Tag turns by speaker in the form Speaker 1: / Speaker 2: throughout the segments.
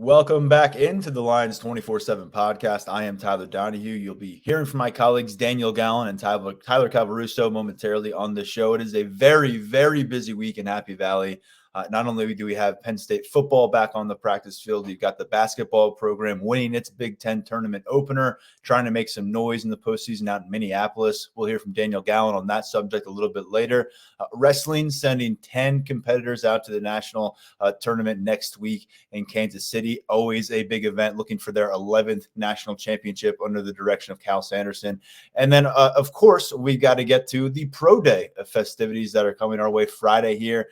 Speaker 1: Welcome back into the Lions 24/7 podcast. I am Tyler Donahue. You'll be hearing from my colleagues Daniel Gallen and Tyler Calvaruso momentarily on the show. It is a very, very busy week in Happy Valley. Not only do we have Penn State football back on the practice field, you've got the basketball program winning its Big Ten tournament opener, trying to make some noise in the postseason out in Minneapolis. We'll hear from Daniel Gallen on that subject a little bit later. Wrestling sending 10 competitors out to the national tournament next week in Kansas City. Always a big event, looking for their 11th national championship under the direction of Cal Sanderson. And then, of course, we got to get to the Pro Day festivities that are coming our way Friday here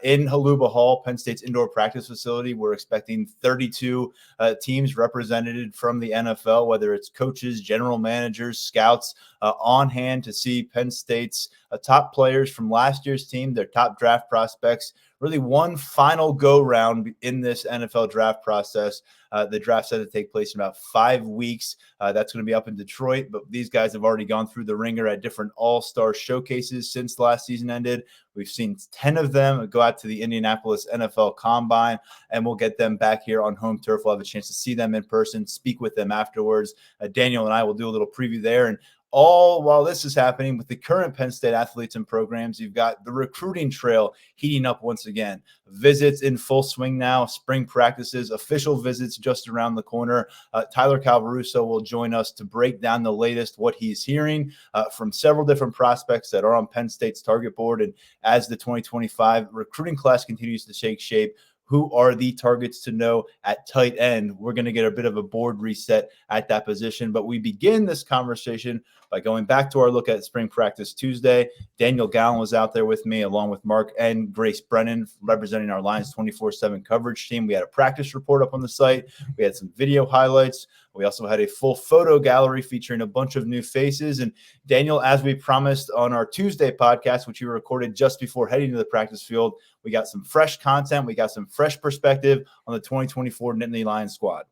Speaker 1: in Haluba Hall, Penn State's indoor practice facility. We're expecting 32 teams represented from the NFL, whether it's coaches, general managers, scouts, on hand to see Penn State's top players from last year's team, their top draft prospects. Really one final go round in this NFL draft process. The draft set to take place in about 5 weeks. That's going to be up in Detroit, but these guys have already gone through the ringer at different all-star showcases since last season ended. We've seen 10 of them go out to the Indianapolis NFL Combine, and we'll get them back here on home turf. We'll have a chance to see them in person, speak with them afterwards. Daniel and I will do a little preview there. And all while this is happening with the current Penn State athletes and programs, you've got the recruiting trail heating up once again. Visits in full swing now, spring practices, official visits just around the corner. Tyler Calvaruso will join us to break down the latest, what he's hearing from several different prospects that are on Penn State's target board. And as the 2025 recruiting class continues to take shape, who are the targets to know at tight end? We're going to get a bit of a board reset at that position. But we begin this conversation by going back to our look at spring practice Tuesday. Daniel Gallen was out there with me, along with Mark and Grace Brennan, representing our Lions 24/7 coverage team. We had a practice report up on the site. We had some video highlights. We also had a full photo gallery featuring a bunch of new faces. And Daniel, as we promised on our Tuesday podcast, which we recorded just before heading to the practice field, we got some fresh content. We got some fresh perspective on the 2024 Nittany Lions squad.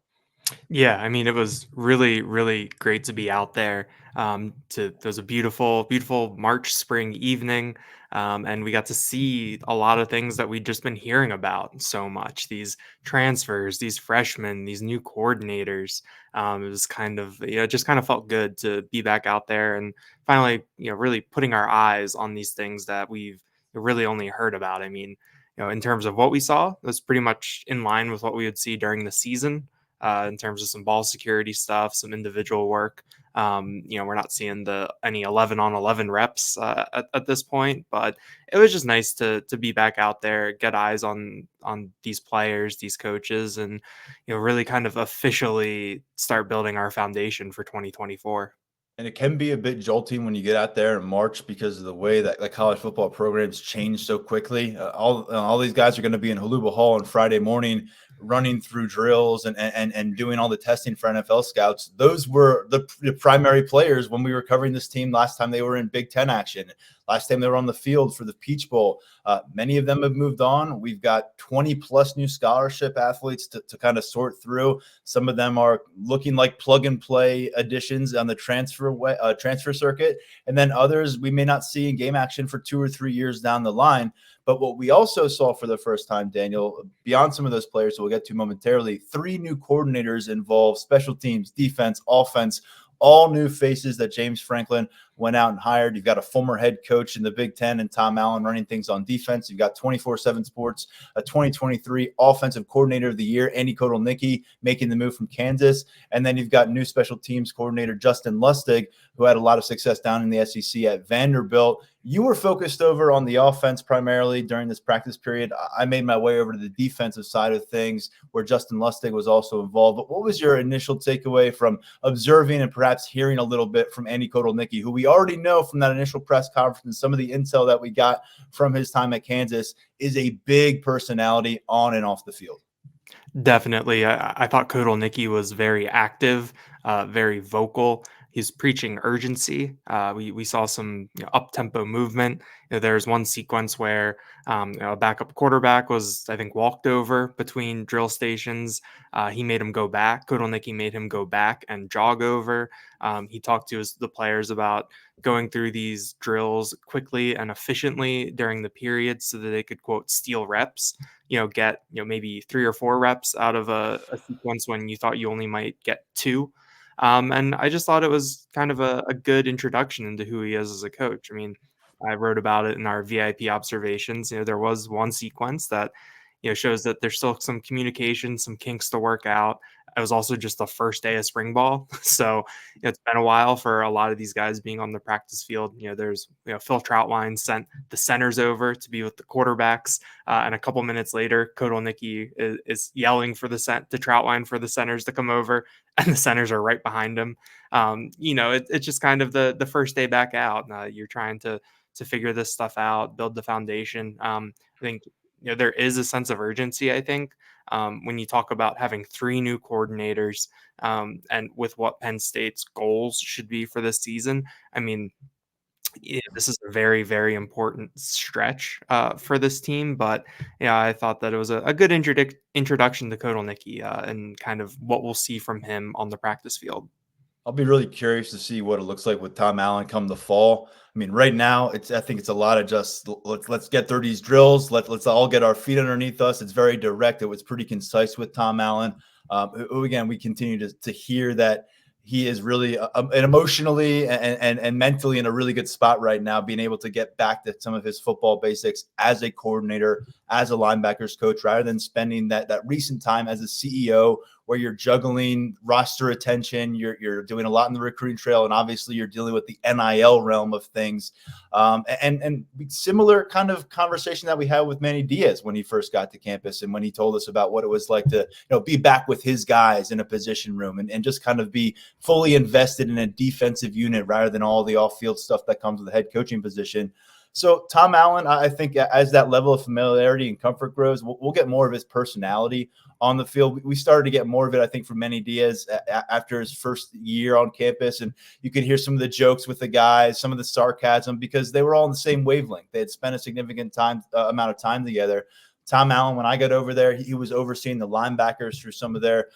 Speaker 2: Yeah, I mean, it was really, really great to be out there. It was a beautiful, beautiful March spring evening, and we got to see a lot of things that we'd just been hearing about so much. These transfers, these freshmen, these new coordinators. It was kind of, it just kind of felt good to be back out there and finally, really putting our eyes on these things that we've really only heard about. I mean, in terms of what we saw, it was pretty much in line with what we would see during the season. In terms of some ball security stuff, some individual work. We're not seeing any 11-on-11 reps at this point, but it was just nice to be back out there, get eyes on these players, these coaches, and really kind of officially start building our foundation for 2024.
Speaker 1: And it can be a bit jolting when you get out there in March because of the way that the college football programs change so quickly. All these guys are going to be in Haluba Hall on Friday morning, running through drills and doing all the testing for NFL scouts. Those were the primary players when we were covering this team last time they were in Big Ten action. Last time they were on the field for the Peach Bowl. Many of them have moved on. We've got 20 plus new scholarship athletes to kind of sort through. Some of them are looking like plug and play additions on the transfer circuit. And then others we may not see in game action for 2 or 3 years down the line. But what we also saw for the first time, Daniel, beyond some of those players we'll get to momentarily, 3 new coordinators involved: special teams, defense, offense, all new faces that James Franklin went out and hired. You've got a former head coach in the Big Ten and Tom Allen running things on defense. You've got 24/7 Sports, a 2023 Offensive Coordinator of the Year, Andy Kotelnicki, making the move from Kansas. And then you've got new special teams coordinator Justin Lustig, who had a lot of success down in the SEC at Vanderbilt. You were focused over on the offense primarily during this practice period. I made my way over to the defensive side of things where Justin Lustig was also involved. But what was your initial takeaway from observing and perhaps hearing a little bit from Andy Kotelnicki, who we already know from that initial press conference and some of the intel that we got from his time at Kansas is a big personality on and off the field?
Speaker 2: Definitely. I thought Kotelnicki was very active, very vocal. He's preaching urgency. We saw some up tempo movement. There's one sequence where a backup quarterback was, I think, walked over between drill stations. He made him go back. Kotelnicki made him go back and jog over. He talked to the players about going through these drills quickly and efficiently during the period so that they could, quote, steal reps, get, maybe 3 or 4 reps out of a sequence when you thought you only might get 2. And I just thought it was kind of a good introduction into who he is as a coach. I mean, I wrote about it in our VIP observations. There was one sequence that, shows that there's still some communication, some kinks to work out. It was also just the first day of spring ball. So it's been a while for a lot of these guys being on the practice field. There's, Phil Troutline sent the centers over to be with the quarterbacks. And a couple minutes later, Kotelnicki is yelling for to Troutline for the centers to come over, and the centers are right behind him. It's just kind of the first day back out. You're trying to figure this stuff out, build the foundation. I think there is a sense of urgency, I think, when you talk about having 3 new coordinators, and with what Penn State's goals should be for this season. I mean, this is a very, very important stretch for this team. But yeah, I thought that it was a good introduction to Kotelnicki, and kind of what we'll see from him on the practice field.
Speaker 1: I'll be really curious to see what it looks like with Tom Allen come the fall. I mean, right now, I think it's a lot of just let's get through these drills. Let's all get our feet underneath us. It's very direct. It was pretty concise with Tom Allen. Who again, we continue to hear that he is really and emotionally and mentally in a really good spot right now, being able to get back to some of his football basics as a coordinator, as a linebackers coach, rather than spending that recent time as a CEO where you're juggling roster attention, you're doing a lot in the recruiting trail, and obviously you're dealing with the NIL realm of things. And similar kind of conversation that we had with Manny Diaz when he first got to campus, and when he told us about what it was like to be back with his guys in a position room and just kind of be fully invested in a defensive unit rather than all the off-field stuff that comes with the head coaching position. So Tom Allen, I think as that level of familiarity and comfort grows, we'll get more of his personality on the field. We started to get more of it, I think, from Manny Diaz after his first year on campus. And you could hear some of the jokes with the guys, some of the sarcasm, because they were all in the same wavelength. They had spent a significant amount of time together. Tom Allen, when I got over there, he was overseeing the linebackers through some of their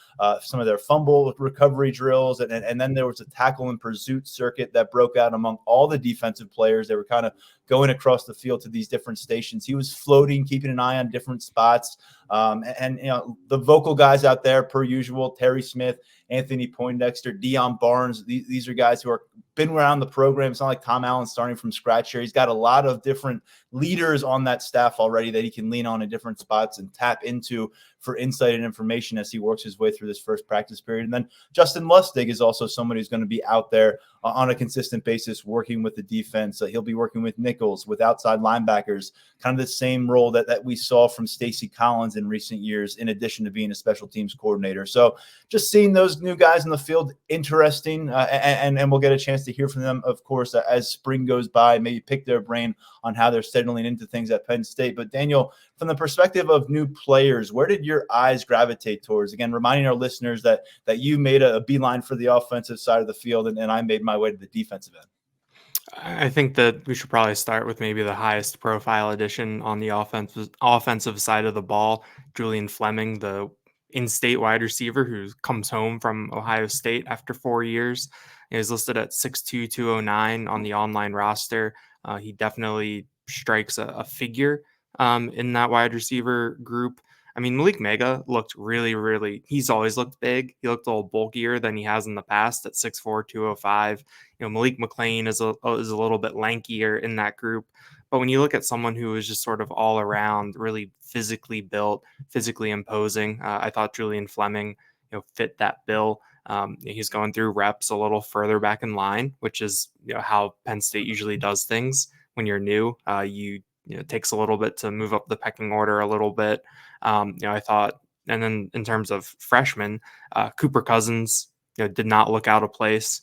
Speaker 1: fumble recovery drills, and then there was a tackle and pursuit circuit that broke out among all the defensive players. They were kind of going across the field to these different stations. He was floating, keeping an eye on different spots. And the vocal guys out there, per usual, Terry Smith, Anthony Poindexter, Deion Barnes. These are guys who are been around the program. It's not like Tom Allen starting from scratch here. He's got a lot of different leaders on that staff already that he can lean on in different spots and tap into for insight and information as he works his way through this first practice period. And then Justin Lustig is also somebody who's going to be out there on a consistent basis working with the defense. He'll be working with nickels, with outside linebackers, kind of the same role that we saw from Stacey Collins in recent years, in addition to being a special teams coordinator. So just seeing those new guys in the field, interesting, and we'll get a chance to hear from them, of course, as spring goes by, maybe pick their brain on how they're settling into things at Penn State. But Daniel, from the perspective of new players, where did your eyes gravitate towards? Again, reminding our listeners that you made a beeline for the offensive side of the field, and I made my way to the defensive end.
Speaker 2: I think that we should probably start with maybe the highest profile addition on the offensive side of the ball, Julian Fleming, the in-state wide receiver who comes home from Ohio State after 4 years. He's listed at 6'2", 209 on the online roster. He definitely strikes a figure in that wide receiver group. I mean, Malik Mega looked really, he's always looked big. He looked a little bulkier than he has in the past at 6'4", 205. Malik McLean is a little bit lankier in that group. But when you look at someone who is just sort of all around, really physically built, physically imposing, I thought Julian Fleming, fit that bill. He's going through reps a little further back in line, which is how Penn State usually does things. When you're new, it takes a little bit to move up the pecking order a little bit. I thought, and then in terms of freshmen, Cooper Cousins, did not look out of place.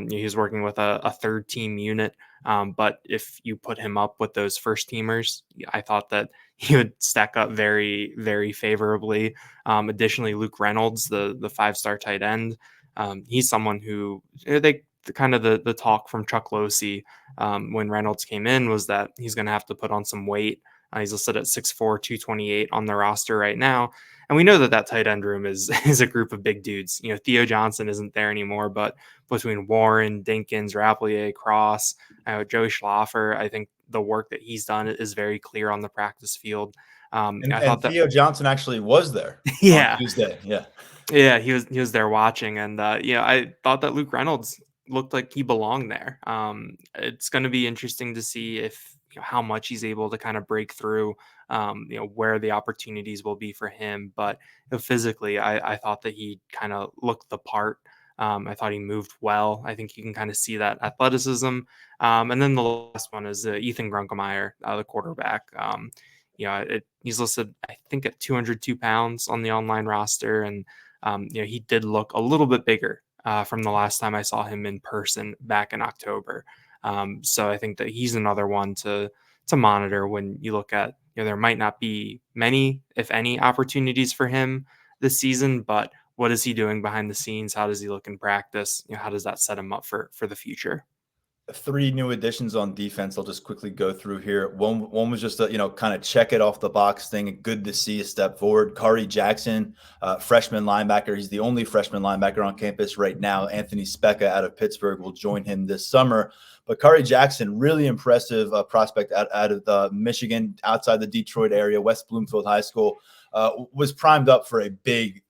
Speaker 2: He's working with a third team unit. But if you put him up with those first teamers, I thought that he would stack up very, very favorably. Additionally, Luke Reynolds, the 5-star tight end, he's someone who they the talk from Chuck Losey when Reynolds came in was that he's going to have to put on some weight. He's listed at 6'4", 228 on the roster right now. And we know that tight end room is is a group of big dudes. Theo Johnson isn't there anymore, but between Warren, Dinkins, Rapplier, Cross, Joey Schlaffer, I think the work that he's done is very clear on the practice field.
Speaker 1: And,
Speaker 2: I thought that
Speaker 1: Theo Johnson actually was there on Tuesday.
Speaker 2: Yeah, he was there watching, and I thought that Luke Reynolds looked like he belonged there. It's going to be interesting to see if how much he's able to kind of break through, where the opportunities will be for him. But physically, I thought that he kind of looked the part. I thought he moved well. I think you can kind of see that athleticism. And then the last one is Ethan Grunkemeyer, the quarterback. He's listed, I think, at 202 pounds on the online roster. And, he did look a little bit bigger from the last time I saw him in person back in October. So I think that he's another one to monitor when you look at, there might not be many, if any, opportunities for him this season, but what is he doing behind the scenes? How does he look in practice? How does that set him up for the future?
Speaker 1: 3 new additions on defense. I'll just quickly go through here. One was just a kind of check it off the box thing. Good to see a step forward. Kari Jackson, freshman linebacker. He's the only freshman linebacker on campus right now. Anthony Specca out of Pittsburgh will join him this summer. But Kari Jackson, really impressive prospect out of Michigan, outside the Detroit area, West Bloomfield High School, was primed up for a big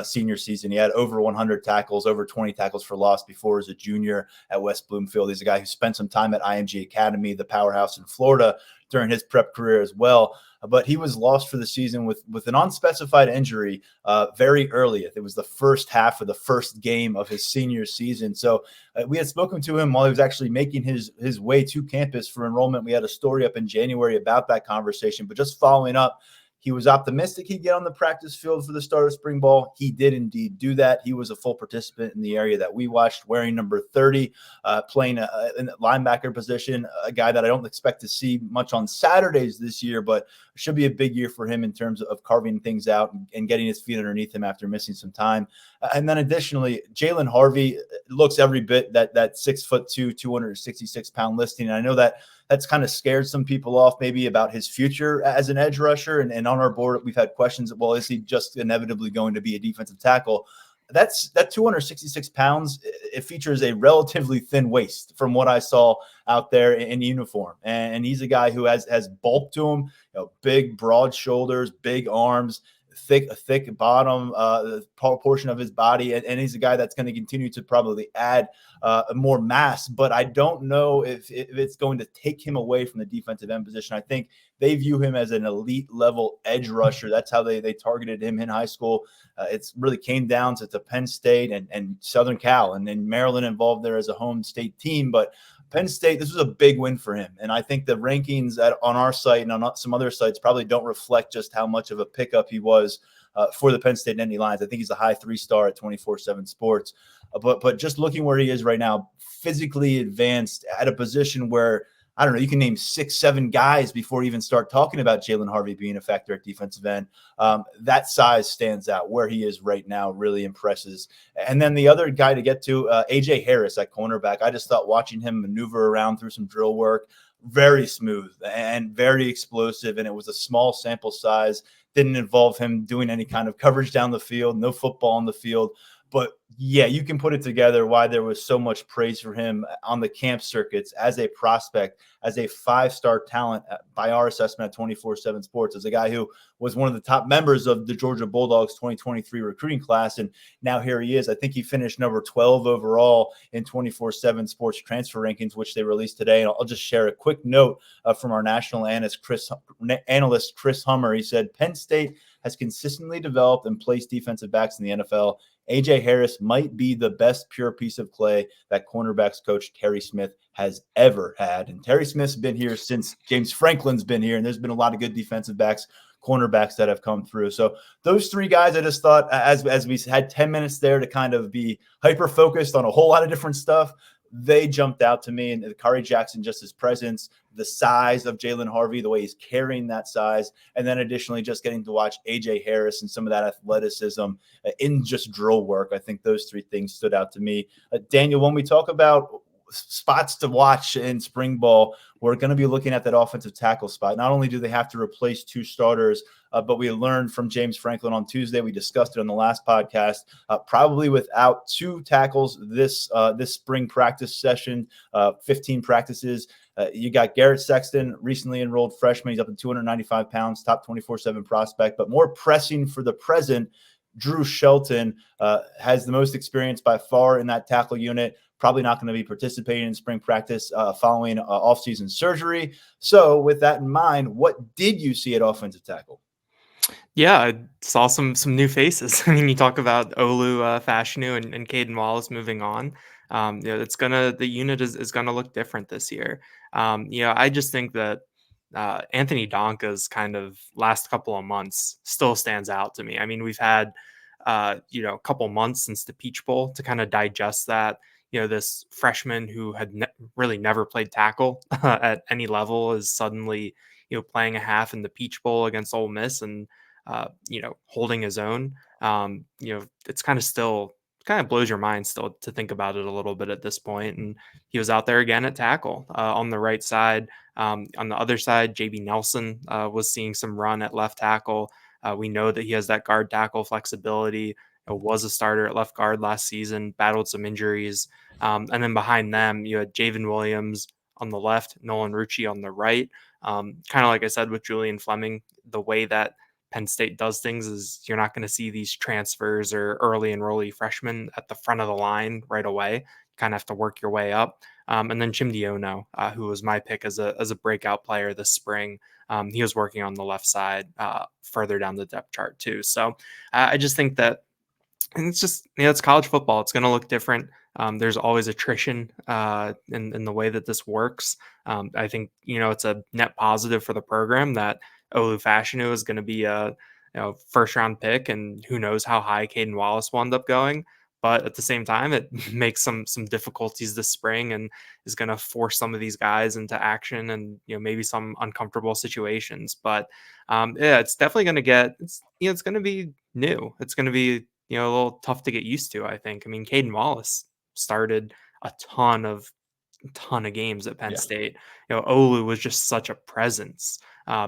Speaker 1: senior season. He had over 100 tackles, over 20 tackles for loss before as a junior at West Bloomfield. He's a guy who spent some time at IMG Academy, the powerhouse in Florida, during his prep career as well. But he was lost for the season with an unspecified injury very early. It was the first half of the first game of his senior season. So we had spoken to him while he was actually making his way to campus for enrollment. We had a story up in January about that conversation, but just following up, he was optimistic he'd get on the practice field for the start of spring ball. He did indeed do that. He was a full participant in the area that we watched, wearing number 30, playing in the linebacker position, a guy that I don't expect to see much on Saturdays this year, but should be a big year for him in terms of carving things out and getting his feet underneath him after missing some time. And then additionally, Jalen Harvey looks every bit that 6'2", 266-pound listing. And I know that's kind of scared some people off maybe about his future as an edge rusher. And on our board, we've had questions. Well, is he just inevitably going to be a defensive tackle? That 266 pounds, it features a relatively thin waist from what I saw out there in uniform. And he's a guy who has bulk to him, big, broad shoulders, big arms, thick bottom portion of his body, and he's a guy that's going to continue to probably add more mass. But I don't know if it's going to take him away from the defensive end position. I think they view him as an elite level edge rusher. That's how they targeted him in high school. It's really came down to Penn State and Southern Cal, and then Maryland involved there as a home state team. But Penn State, this was a big win for him. And I think the rankings on our site and on some other sites probably don't reflect just how much of a pickup he was for the Penn State Nittany Lions. I think he's a high 3-star at 24/7 Sports. But just looking where he is right now, physically advanced at a position where, I don't know, you can name 6-7 guys before you even start talking about Jalen Harvey being a factor at defensive end. That size stands out. Where he is right now really impresses. And then the other guy to get to, A.J. Harris at cornerback. I just thought watching him maneuver around through some drill work, very smooth and very explosive. And it was a small sample size. Didn't involve him doing any kind of coverage down the field, no football on the field. But yeah, you can put it together why there was so much praise for him on the camp circuits as a prospect, as a 5-star talent by our assessment at 24/7 Sports, as a guy who was one of the top members of the Georgia Bulldogs 2023 recruiting class. And now here he is. I think he finished number 12 overall in 24/7 Sports transfer rankings, which they released today. And I'll just share a quick note from our national analyst, Chris Hummer. He said, Penn State has consistently developed and placed defensive backs in the NFL. A.J. Harris might be the best pure piece of clay that cornerbacks coach Terry Smith has ever had. And Terry Smith's been here since James Franklin's been here, and there's been a lot of good defensive backs, cornerbacks that have come through. So those 3 guys, I just thought, as we had 10 minutes there to kind of be hyper-focused on a whole lot of different stuff, they jumped out to me. And Kari Jackson, just his presence, the size of Jalen Harvey, the way he's carrying that size, and then additionally just getting to watch AJ Harris and some of that athleticism in just drill work. I think those three things stood out to me. Daniel, when we talk about spots to watch in spring ball, we're going to be looking at that offensive tackle spot. Not only do they have to replace two starters, but we learned from James Franklin on Tuesday. We discussed it on the last podcast. Probably without two tackles this spring practice session, 15 practices. You got Garrett Sexton, recently enrolled freshman. He's up to 295 pounds, top 24/7 prospect. But more pressing for the present, Drew Shelton has the most experience by far in that tackle unit. Probably not going to be participating in spring practice following offseason surgery. So with that in mind, what did you see at offensive tackle?
Speaker 2: Yeah, I saw some new faces. I mean, you talk about Olu Fashanu and Caden Wallace moving on. The unit is gonna look different this year. I just think that Anthony Donka's kind of last couple of months still stands out to me. I mean, we've had a couple months since the Peach Bowl to kind of digest that. This freshman who had really never played tackle at any level is suddenly playing a half in the Peach Bowl against Ole Miss and holding his own. It's kind of blows your mind still to think about it a little bit at this point. And he was out there again at tackle on the right side. On the other side, JB Nelson was seeing some run at left tackle. We know that he has that guard tackle flexibility. Was a starter at left guard last season, battled some injuries. And then behind them, you had Javen Williams on the left, Nolan Rucci on the right. Kind of like I said with Julian Fleming, the way that Penn State does things is you're not going to see these transfers or early enrollee freshmen at the front of the line right away. You kind of have to work your way up. And then Chimdi Ono, who was my pick as a breakout player this spring. He was working on the left side further down the depth chart too. So I just think that, and it's just, it's college football. It's going to look different. There's always attrition in the way that this works. I think, it's a net positive for the program that Olu Fashanu is going to be a first round pick, and who knows how high Caden Wallace will end up going. But at the same time, it makes some difficulties this spring and is going to force some of these guys into action and maybe some uncomfortable situations. But it's definitely going to it's going to be new. It's going to be a little tough to get used to, I think. I mean, Caden Wallace started a ton of games at Penn State. Olu was just such a presence,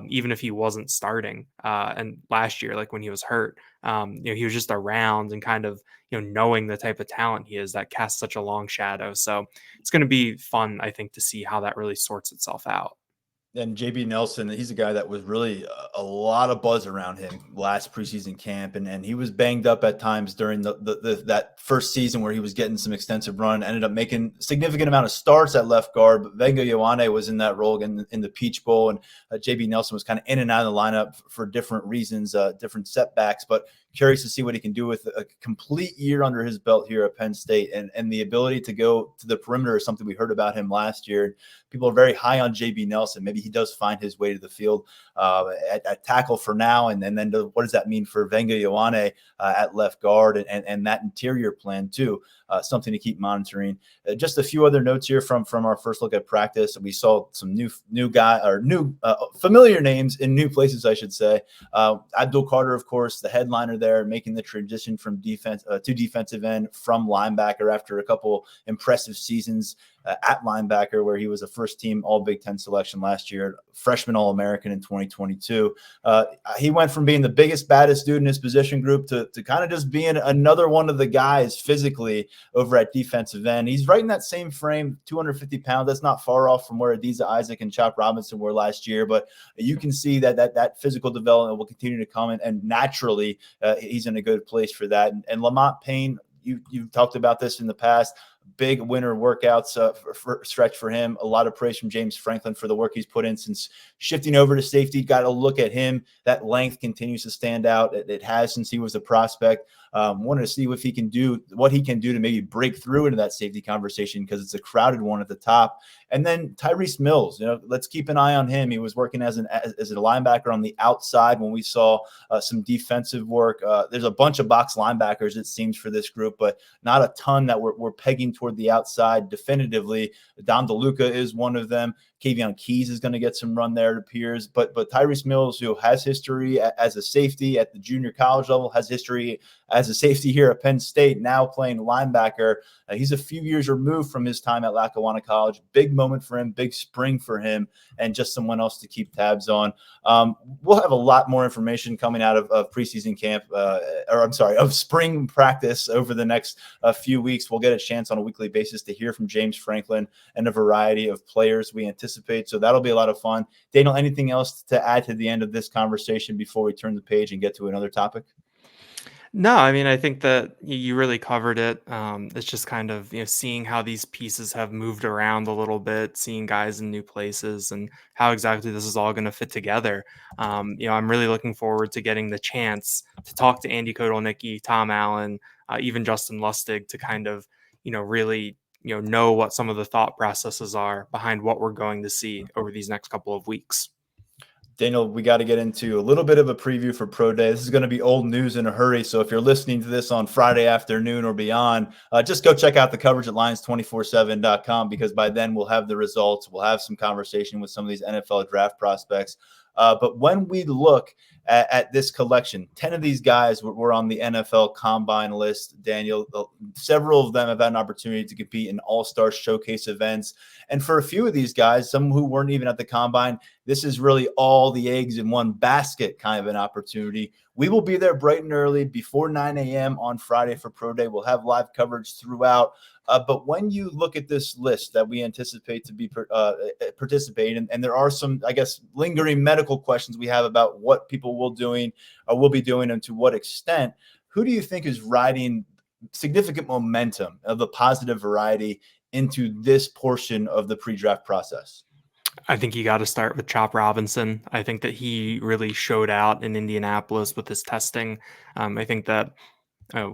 Speaker 2: even if he wasn't starting. And last year, like when he was hurt, he was just around and kind of, knowing the type of talent he is that casts such a long shadow. So it's going to be fun, I think, to see how that really sorts itself out.
Speaker 1: And JB Nelson, he's a guy that was really a lot of buzz around him last preseason camp. And he was banged up at times during that first season where he was getting some extensive run, ended up making a significant amount of starts at left guard. But Venga Ioane was in that role again in the Peach Bowl. And JB Nelson was kind of in and out of the lineup for different reasons, different setbacks. But curious to see what he can do with a complete year under his belt here at Penn State, and the ability to go to the perimeter is something we heard about him last year. People are very high on JB Nelson. Maybe he does find his way to the field at tackle for now. And then what does that mean for Venga Ioane at left guard and that interior plan too? Something to keep monitoring. Just a few other notes here from our first look at practice. We saw some new familiar names in new places, I should say. Abdul Carter, of course, the headliner there, making the transition from defense to defensive end from linebacker after a couple impressive seasons at linebacker, where he was a first-team All-Big Ten selection last year, freshman All-American in 2022. He went from being the biggest, baddest dude in his position group to kind of just being another one of the guys physically over at defensive end. He's right in that same frame, 250 pounds. That's not far off from where Adiza Isaac and Chop Robinson were last year, but you can see that physical development will continue to come, and naturally he's in a good place for that. And Lamont Payne, you've talked about this in the past. Big winter workouts stretch for him. A lot of praise from James Franklin for the work he's put in since shifting over to safety. Got to look at him. That length continues to stand out. It has since he was a prospect. Wanted to see if he can do what he can do to maybe break through into that safety conversation, because it's a crowded one at the top. And then Tyrese Mills, let's keep an eye on him. He was working as a linebacker on the outside when we saw some defensive work. There's a bunch of box linebackers, it seems, for this group, but not a ton that we're pegging toward the outside definitively. Dom DeLuca is one of them. Kavion Keys is going to get some run there, it appears. But Tyrese Mills, who has history as a safety at the junior college level, has history as a safety here at Penn State, now playing linebacker. He's a few years removed from his time at Lackawanna College. Big moment for him, big spring for him, and just someone else to keep tabs on. We'll have a lot more information coming out of preseason camp, of spring practice over the next few weeks. We'll get a chance on a weekly basis to hear from James Franklin and a variety of players we anticipate. So that'll be a lot of fun. Daniel, anything else to add to the end of this conversation before we turn the page and get to another topic?
Speaker 2: No, I mean, I think that you really covered it. It's just kind of, seeing how these pieces have moved around a little bit, seeing guys in new places, and how exactly this is all going to fit together. I'm really looking forward to getting the chance to talk to Andy Kotelnicki, Tom Allen, even Justin Lustig, to kind of, really, know what some of the thought processes are behind what we're going to see over these next couple of weeks.
Speaker 1: Daniel, we got to get into a little bit of a preview for Pro Day. This is going to be old news in a hurry. So if you're listening to this on Friday afternoon or beyond, just go check out the coverage at Lions247.com, because by then we'll have the results. We'll have some conversation with some of these NFL draft prospects. But when we look at this collection, 10 of these guys were on the NFL Combine list, Daniel. Several of them have had an opportunity to compete in all-star showcase events. And for a few of these guys, some who weren't even at the Combine, this is really all the eggs in one basket kind of an opportunity. We will be there bright and early before 9 a.m. on Friday for Pro Day. We'll have live coverage throughout. But when you look at this list that we anticipate to be participating, and there are some, I guess, lingering medical questions we have about what people will be doing and to what extent, who do you think is riding significant momentum of the positive variety into this portion of the pre-draft process?
Speaker 2: I think you got to start with Chop Robinson. I think that he really showed out in Indianapolis with his testing. I think that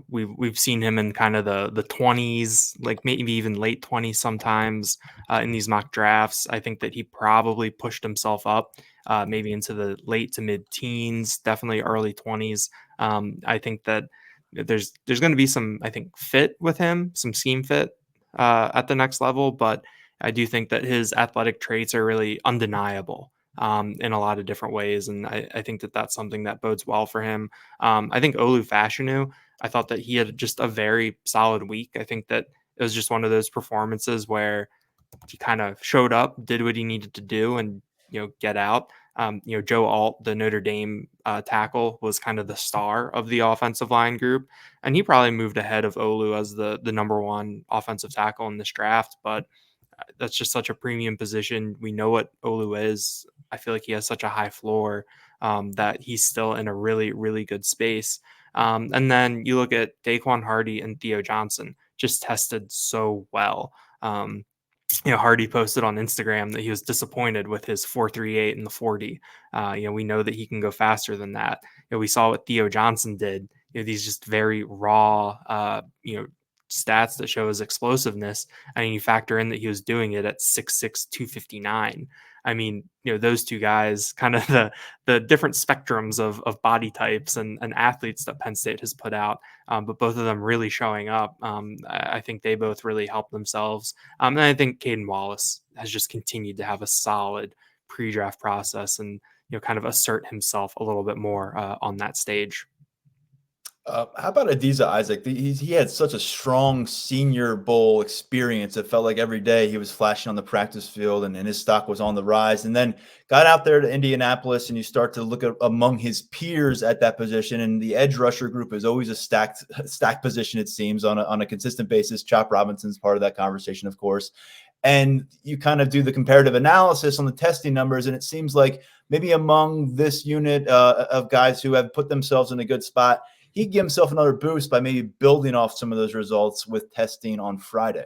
Speaker 2: we've seen him in kind of the 20s, like maybe even late 20s sometimes in these mock drafts. I think that he probably pushed himself up maybe into the late to mid teens, definitely early 20s. I think that there's going to be some, I think, fit with him, some scheme fit at the next level, but I do think that his athletic traits are really undeniable in a lot of different ways. And I think that that's something that bodes well for him. I think Olu Fashanu, I thought that he had just a very solid week. I think that it was just one of those performances where he kind of showed up, did what he needed to do, and get out. Joe Alt, the Notre Dame tackle, was kind of the star of the offensive line group, and he probably moved ahead of Olu as the number one offensive tackle in this draft. But that's just such a premium position. We know what Olu is. I feel like he has such a high floor that he's still in a really, really good space. And then you look at Daquan Hardy and Theo Johnson, just tested so well. Hardy posted on Instagram that he was disappointed with his 4.38 in the 40. We know that he can go faster than that. We saw what Theo Johnson did. These just very raw, stats that show his explosiveness. I mean, you factor in that he was doing it at 6'6", 259. I mean, those two guys, kind of the different spectrums of body types and athletes that Penn State has put out, but both of them really showing up. I think they both really helped themselves. And I think Caden Wallace has just continued to have a solid pre-draft process and, kind of assert himself a little bit more on that stage.
Speaker 1: How about Adiza Isaac? He had such a strong Senior Bowl experience. It felt like every day he was flashing on the practice field, and his stock was on the rise. And then got out there to Indianapolis, and you start to look at among his peers at that position. And the edge rusher group is always a stacked position, it seems, on a consistent basis. Chop Robinson's part of that conversation, of course. And you kind of do the comparative analysis on the testing numbers, and it seems like maybe among this unit of guys who have put themselves in a good spot, he'd give himself another boost by maybe building off some of those results with testing on Friday.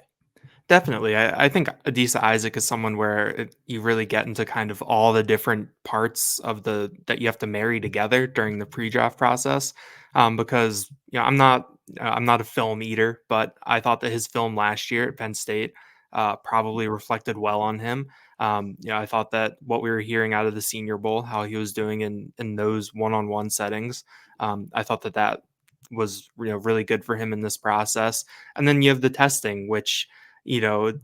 Speaker 2: Definitely. I think Adisa Isaac is someone where you really get into kind of all the different parts of the that you have to marry together during the pre-draft process. Because I'm not a film eater, but I thought that his film last year at Penn State probably reflected well on him. I thought that what we were hearing out of the Senior Bowl, how he was doing in those one-on-one settings, I thought that that was really good for him in this process. And then you have the testing, which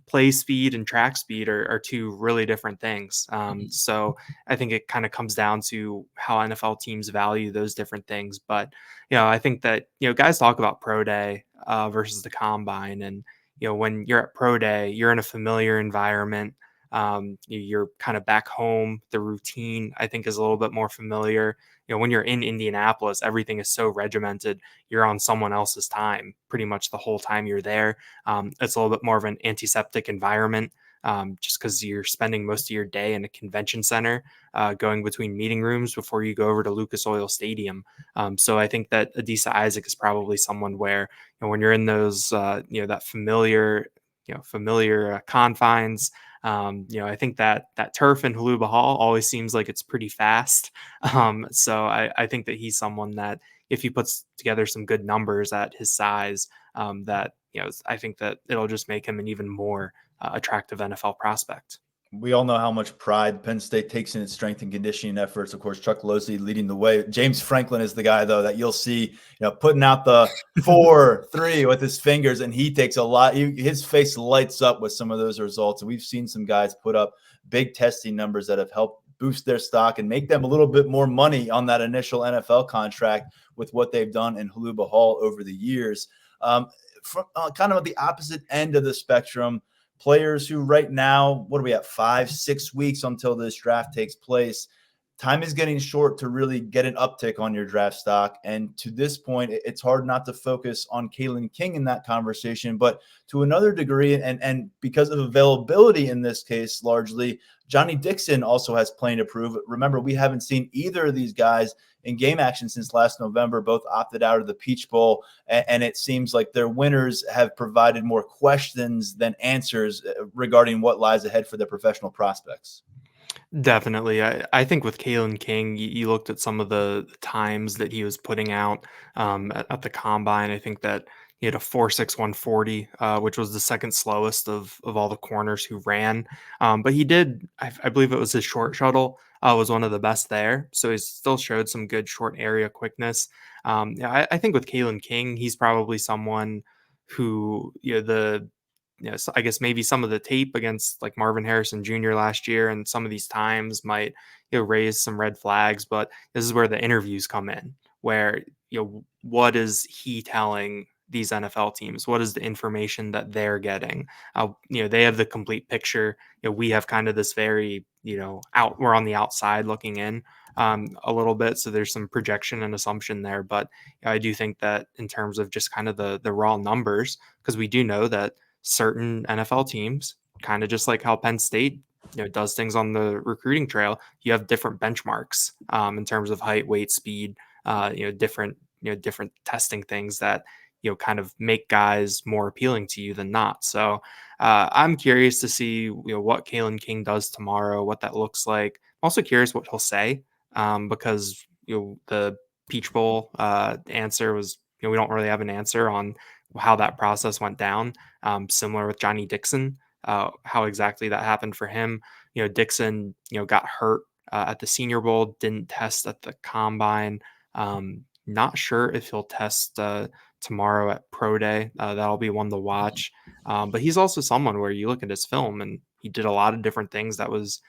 Speaker 2: play speed and track speed are two really different things. So I think it kind of comes down to how NFL teams value those different things. But, I think that, guys talk about pro day versus the combine. And, when you're at pro day, you're in a familiar environment. You're kind of back home. The routine, I think, is a little bit more familiar. When you're in Indianapolis, everything is so regimented. You're on someone else's time pretty much the whole time you're there. It's a little bit more of an antiseptic environment, just because you're spending most of your day in a convention center, going between meeting rooms before you go over to Lucas Oil Stadium. So I think that Adisa Isaac is probably someone where, when you're in those, that familiar confines. I think that turf in Haluba Hall always seems like it's pretty fast. So I think that he's someone that if he puts together some good numbers at his size, that I think that it'll just make him an even more attractive NFL prospect.
Speaker 1: We all know how much pride Penn State takes in its strength and conditioning efforts. Of course, Chuck Losey leading the way. James Franklin is the guy, though, that you'll see, putting out the 4-3 with his fingers, and he takes a lot. His face lights up with some of those results. And we've seen some guys put up big testing numbers that have helped boost their stock and make them a little bit more money on that initial NFL contract with what they've done in Haluba Hall over the years. From kind of at the opposite end of the spectrum, players who right now, what are we at, 5-6 weeks until this draft takes place? Time is getting short to really get an uptick on your draft stock. And to this point, it's hard not to focus on Kalen King in that conversation. But to another degree, and because of availability in this case, largely, Johnny Dixon also has plenty to prove. Remember, we haven't seen either of these guys in game action since last November. Both opted out of the Peach Bowl, and it seems like their winners have provided more questions than answers regarding what lies ahead for their professional prospects.
Speaker 2: Definitely. I think with Kalen King, you looked at some of the times that he was putting out at the combine. I think that he had a 4.6 140, which was the second slowest of all the corners who ran. But he did, I believe it was his short shuttle, was one of the best there. So he still showed some good short area quickness. I think with Kalen King, he's probably someone who, so I guess maybe some of the tape against like Marvin Harrison Jr. last year and some of these times might raise some red flags. But this is where the interviews come in, where what is he telling these NFL teams? What is the information that they're getting? They have the complete picture. We have kind of this very we're on the outside looking in a little bit, so there's some projection and assumption there. But I do think that in terms of just kind of the raw numbers, because we do know that certain NFL teams, kind of just like how Penn State does things on the recruiting trail, you have different benchmarks in terms of height, weight, speed, different testing things that kind of make guys more appealing to you than not. So I'm curious to see what Kalen King does tomorrow, what that looks like. I'm also curious what he'll say, because the Peach Bowl answer was we don't really have an answer on how that process went down. Similar with Johnny Dixon, how exactly that happened for him. Dixon, got hurt at the Senior Bowl, didn't test at the combine. Not sure if he'll test tomorrow at Pro Day. That'll be one to watch. But he's also someone where you look at his film and he did a lot of different things that was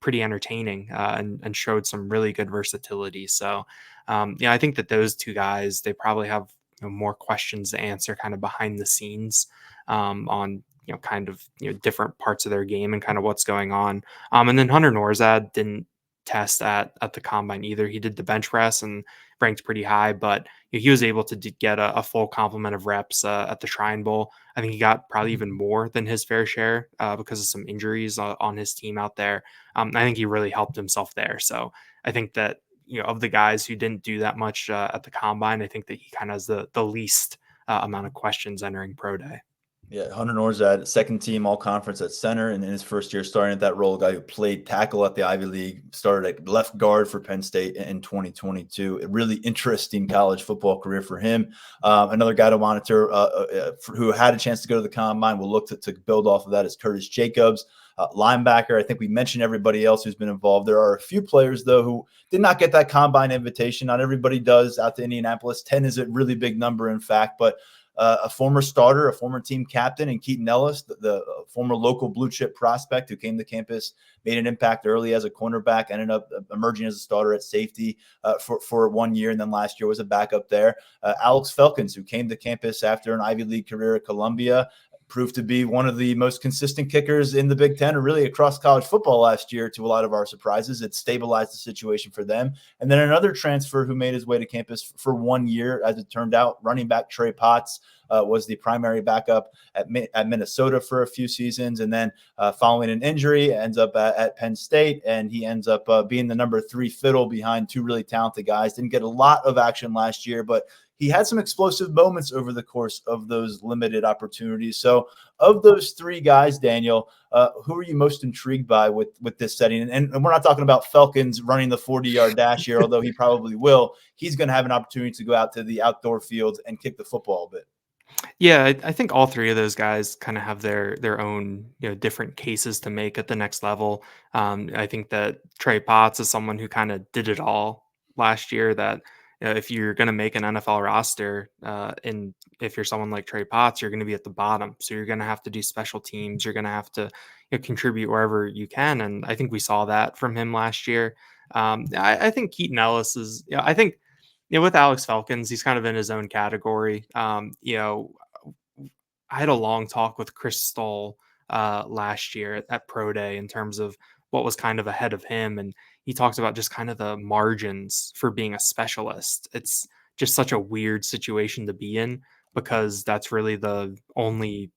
Speaker 2: pretty entertaining and showed some really good versatility. So I think that those two guys, they probably have more questions to answer kind of behind the scenes on kind of different parts of their game and kind of what's going on. And then Hunter Norzad didn't test at the combine either. He did the bench press and ranked pretty high, but he was able to get a full complement of reps at the Shrine Bowl. I think he got probably even more than his fair share because of some injuries on his team out there. I think he really helped himself there. So I think that of the guys who didn't do that much at the combine, I think that he kind of has the least amount of questions entering pro day.
Speaker 1: Yeah, Hunter Norzad, second team all conference at center, and in his first year starting at that role, a guy who played tackle at the Ivy League, started at left guard for Penn State in 2022. A really interesting college football career for him. Another guy to monitor who had a chance to go to the combine, we'll look to build off of that, is Curtis Jacobs, linebacker. I think we mentioned everybody else who's been involved. There are a few players, though, who did not get that combine invitation. Not everybody does out to Indianapolis. 10 is a really big number, in fact, but a former starter, a former team captain, and Keaton Ellis, the former local blue chip prospect who came to campus, made an impact early as a cornerback, ended up emerging as a starter at safety for 1 year, and then last year was a backup there. Alex Felkins, who came to campus after an Ivy League career at Columbia, proved to be one of the most consistent kickers in the Big Ten, or really across college football last year, to a lot of our surprises. It stabilized the situation for them. And then another transfer who made his way to campus for 1 year, as it turned out, running back Trey Potts was the primary backup at Minnesota for a few seasons. And then following an injury, ends up at Penn State, and he ends up being the number 3 fiddle behind two really talented guys. Didn't get a lot of action last year, but he had some explosive moments over the course of those limited opportunities. So of those 3 guys, Daniel, who are you most intrigued by with this setting? And we're not talking about Felkins running the 40-yard dash here, although he probably will. He's going to have an opportunity to go out to the outdoor fields and kick the football a bit.
Speaker 2: Yeah, I think all 3 of those guys kind of have their own, different cases to make at the next level. I think that Trey Potts is someone who kind of did it all last year. That if you're going to make an NFL roster, and if you're someone like Trey Potts, you're going to be at the bottom. So you're going to have to do special teams. You're going to have to contribute wherever you can, and I think we saw that from him last year. I think Keaton Ellis is. I think. With Alex Felkins, he's kind of in his own category. I had a long talk with Chris Stoll last year at Pro Day in terms of what was kind of ahead of him. And he talks about just kind of the margins for being a specialist. It's just such a weird situation to be in, because that's really the only,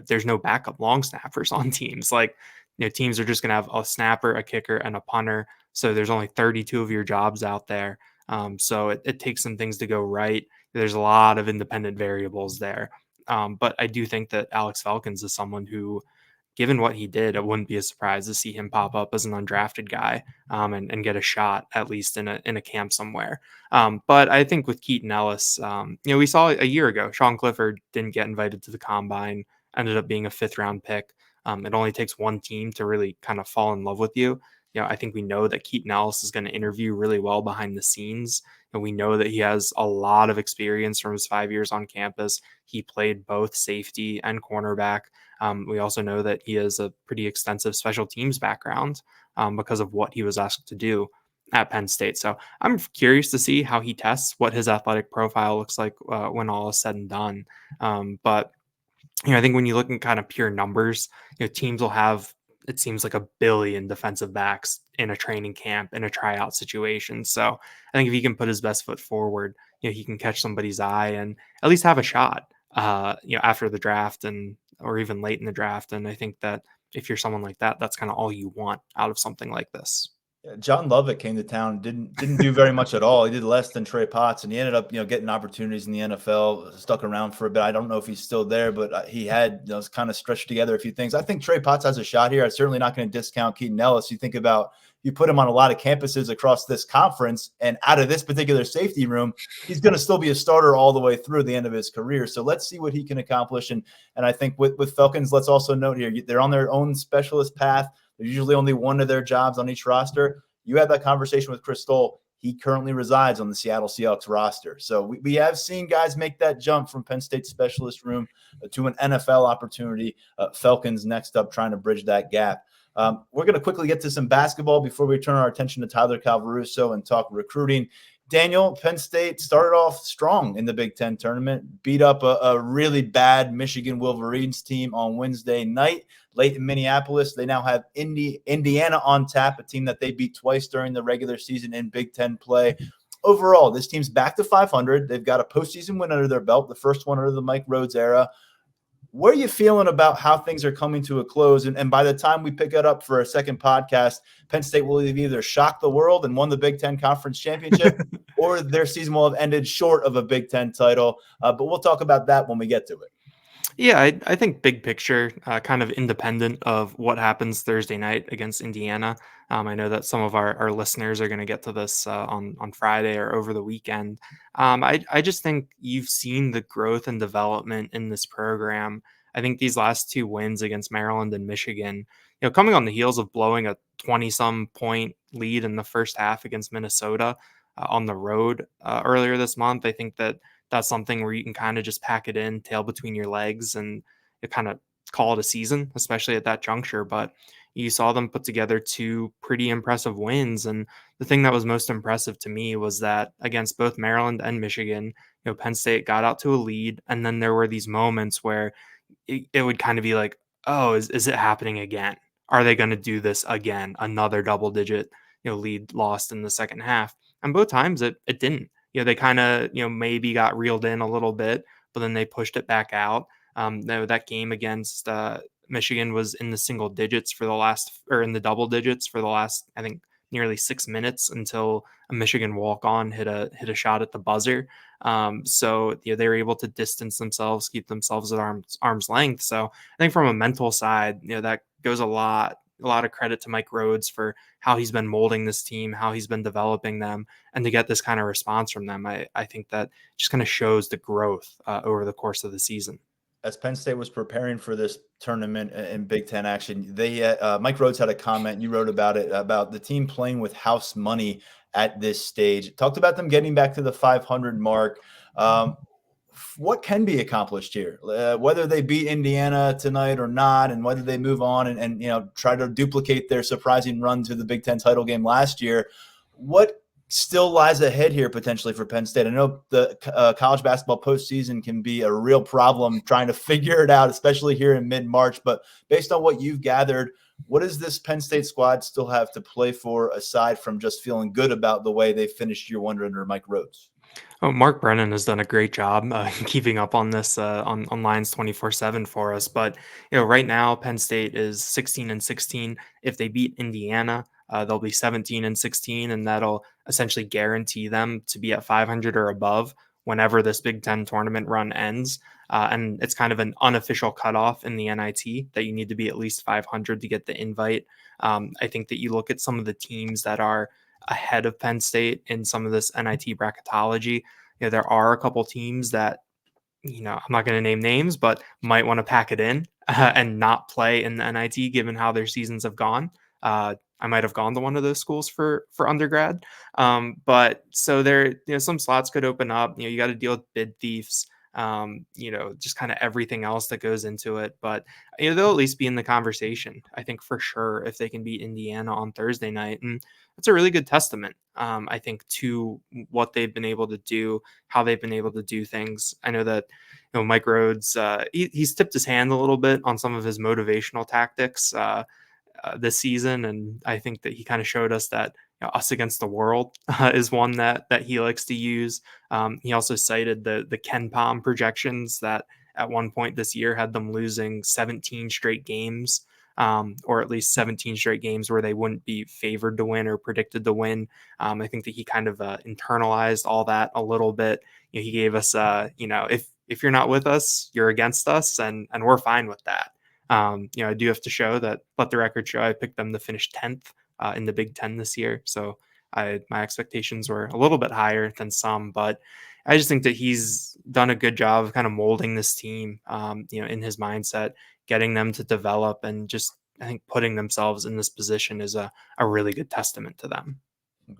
Speaker 2: there's no backup long snappers on teams. Like, teams are just going to have a snapper, a kicker, and a punter. So there's only 32 of your jobs out there. So it takes some things to go right. There's a lot of independent variables there. But I do think that Alex Felkins is someone who, given what he did, it wouldn't be a surprise to see him pop up as an undrafted guy, and get a shot, at least in a camp somewhere. But I think with Keaton Ellis, we saw a year ago, Sean Clifford didn't get invited to the combine, ended up being a 5th round pick. It only takes one team to really kind of fall in love with you. I think we know that Keaton Ellis is going to interview really well behind the scenes. And we know that he has a lot of experience from his 5 years on campus. He played both safety and cornerback. We also know that he has a pretty extensive special teams background because of what he was asked to do at Penn State. So I'm curious to see how he tests, what his athletic profile looks like when all is said and done. But I think when you look at kind of pure numbers, teams will have, it seems like, 1 billion defensive backs in a training camp, in a tryout situation. So I think if he can put his best foot forward, he can catch somebody's eye and at least have a shot, after the draft or even late in the draft. And I think that if you're someone like that, that's kind of all you want out of something like this.
Speaker 1: John Lovett came to town, didn't do very much at all. He did less than Trey Potts, and he ended up, getting opportunities in the NFL, stuck around for a bit. I don't know if he's still there, but he had, kind of stretched together a few things. I think Trey Potts has a shot here. I'm certainly not going to discount Keaton Ellis. You think about, you put him on a lot of campuses across this conference, and out of this particular safety room, he's going to still be a starter all the way through the end of his career. So let's see what he can accomplish. And I think with Felkins, let's also note here, they're on their own specialist path. There's usually only one of their jobs on each roster. You had that conversation with Chris Stoll. He currently resides on the Seattle Seahawks roster. So we have seen guys make that jump from Penn State specialist room to an NFL opportunity. Felkins next up, trying to bridge that gap. We're going to quickly get to some basketball before we turn our attention to Tyler Calvaruso and talk recruiting. Daniel, Penn State started off strong in the Big Ten tournament, beat up a really bad Michigan Wolverines team on Wednesday night, late in Minneapolis. They now have Indiana on tap, a team that they beat twice during the regular season in Big Ten play. Overall, this team's back to 500. They've got a postseason win under their belt, the first one under the Mike Rhodes era. What are you feeling about how things are coming to a close? And by the time we pick it up for a second podcast, Penn State will have either shocked the world and won the Big Ten Conference Championship, or their season will have ended short of a Big Ten title. But we'll talk about that when we get to it.
Speaker 2: Yeah, I think big picture, kind of independent of what happens Thursday night against Indiana. I know that some of our listeners are going to get to this on Friday or over the weekend. I just think you've seen the growth and development in this program. I think these last two wins against Maryland and Michigan, coming on the heels of blowing a 20-some point lead in the first half against Minnesota on the road earlier this month. I think that that's something where you can kind of just pack it in, tail between your legs, and you kind of call it a season, especially at that juncture. But you saw them put together two pretty impressive wins. And the thing that was most impressive to me was that against both Maryland and Michigan, Penn State got out to a lead. And then there were these moments where it would kind of be like, oh, is it happening again? Are they going to do this again? Another double digit, lead lost in the second half. And both times it didn't. They kind of, maybe got reeled in a little bit, but then they pushed it back out. That game against Michigan was in the single digits for the last, or in the double digits for the last, I think, nearly 6 minutes until a Michigan walk on hit a shot at the buzzer. So they were able to distance themselves, keep themselves at arm's length. So I think from a mental side, that goes a lot of credit to Mike Rhodes for how he's been molding this team, how he's been developing them, and to get this kind of response from them. I think that just kind of shows the growth over the course of the season.
Speaker 1: As Penn State was preparing for this tournament in Big Ten action, Mike Rhodes had a comment. You wrote about it, about the team playing with house money at this stage. Talked about them getting back to the 500 mark. What can be accomplished here, whether they beat Indiana tonight or not, and whether they move on and try to duplicate their surprising run to the Big Ten title game last year. What still lies ahead here potentially for Penn State? I know the college basketball postseason can be a real problem trying to figure it out, especially here in mid-March. But based on what you've gathered, what does this Penn State squad still have to play for, aside from just feeling good about the way they finished year one under Mike Rhodes?
Speaker 2: Oh, Mark Brennan has done a great job keeping up on this on Lions 24/7 for us. But right now Penn State is 16-16. If they beat Indiana, they'll be 17-16, and that'll essentially guarantee them to be at 500 or above whenever this Big Ten tournament run ends. And it's kind of an unofficial cutoff in the NIT that you need to be at least 500 to get the invite. I think that you look at some of the teams that are ahead of Penn State in some of this NIT bracketology. There are a couple teams that, I'm not going to name names, but might want to pack it in and not play in the NIT given how their seasons have gone. I might have gone to one of those schools for undergrad. But so there, some slots could open up. You got to deal with bid thieves. Just kind of everything else that goes into it. But they'll at least be in the conversation, I think, for sure, if they can beat Indiana on Thursday night. And that's a really good testament, I think, to what they've been able to do, how they've been able to do things. I know that Mike Rhodes, he's tipped his hand a little bit on some of his motivational tactics this season, and I think that he kind of showed us that us against the world is one that he likes to use. He also cited the Ken Palm projections that at one point this year had them losing 17 straight games, or at least 17 straight games where they wouldn't be favored to win or predicted to win. I think that he kind of internalized all that a little bit. He gave us, if you're not with us, you're against us, and we're fine with that. I do have to show that, let the record show, I picked them to finish 10th in the Big Ten this year. So my expectations were a little bit higher than some, but I just think that he's done a good job of kind of molding this team, in his mindset, getting them to develop, and just, I think, putting themselves in this position is a really good testament to them.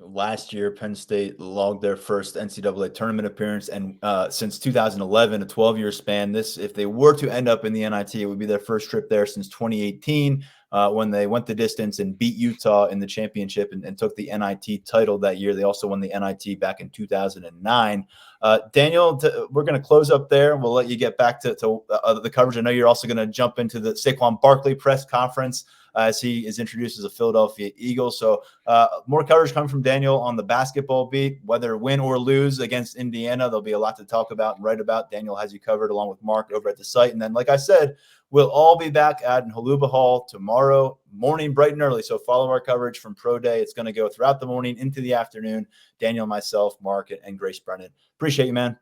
Speaker 1: Last year, Penn State logged their first NCAA tournament appearance, and since 2011, a 12-year span. If they were to end up in the NIT, it would be their first trip there since 2018, when they went the distance and beat Utah in the championship and took the NIT title that year. They also won the NIT back in 2009. Daniel, we're going to close up there. We'll let you get back to the coverage. I know you're also going to jump into the Saquon Barkley press conference as he is introduced as a Philadelphia Eagle. So more coverage coming from Daniel on the basketball beat, whether win or lose against Indiana. There'll be a lot to talk about and write about. Daniel has you covered along with Mark over at the site. And then, like I said, we'll all be back at Haluba Hall tomorrow morning, bright and early. So follow our coverage from Pro Day. It's going to go throughout the morning into the afternoon. Daniel, myself, Mark, and Grace Brennan. Appreciate you, man.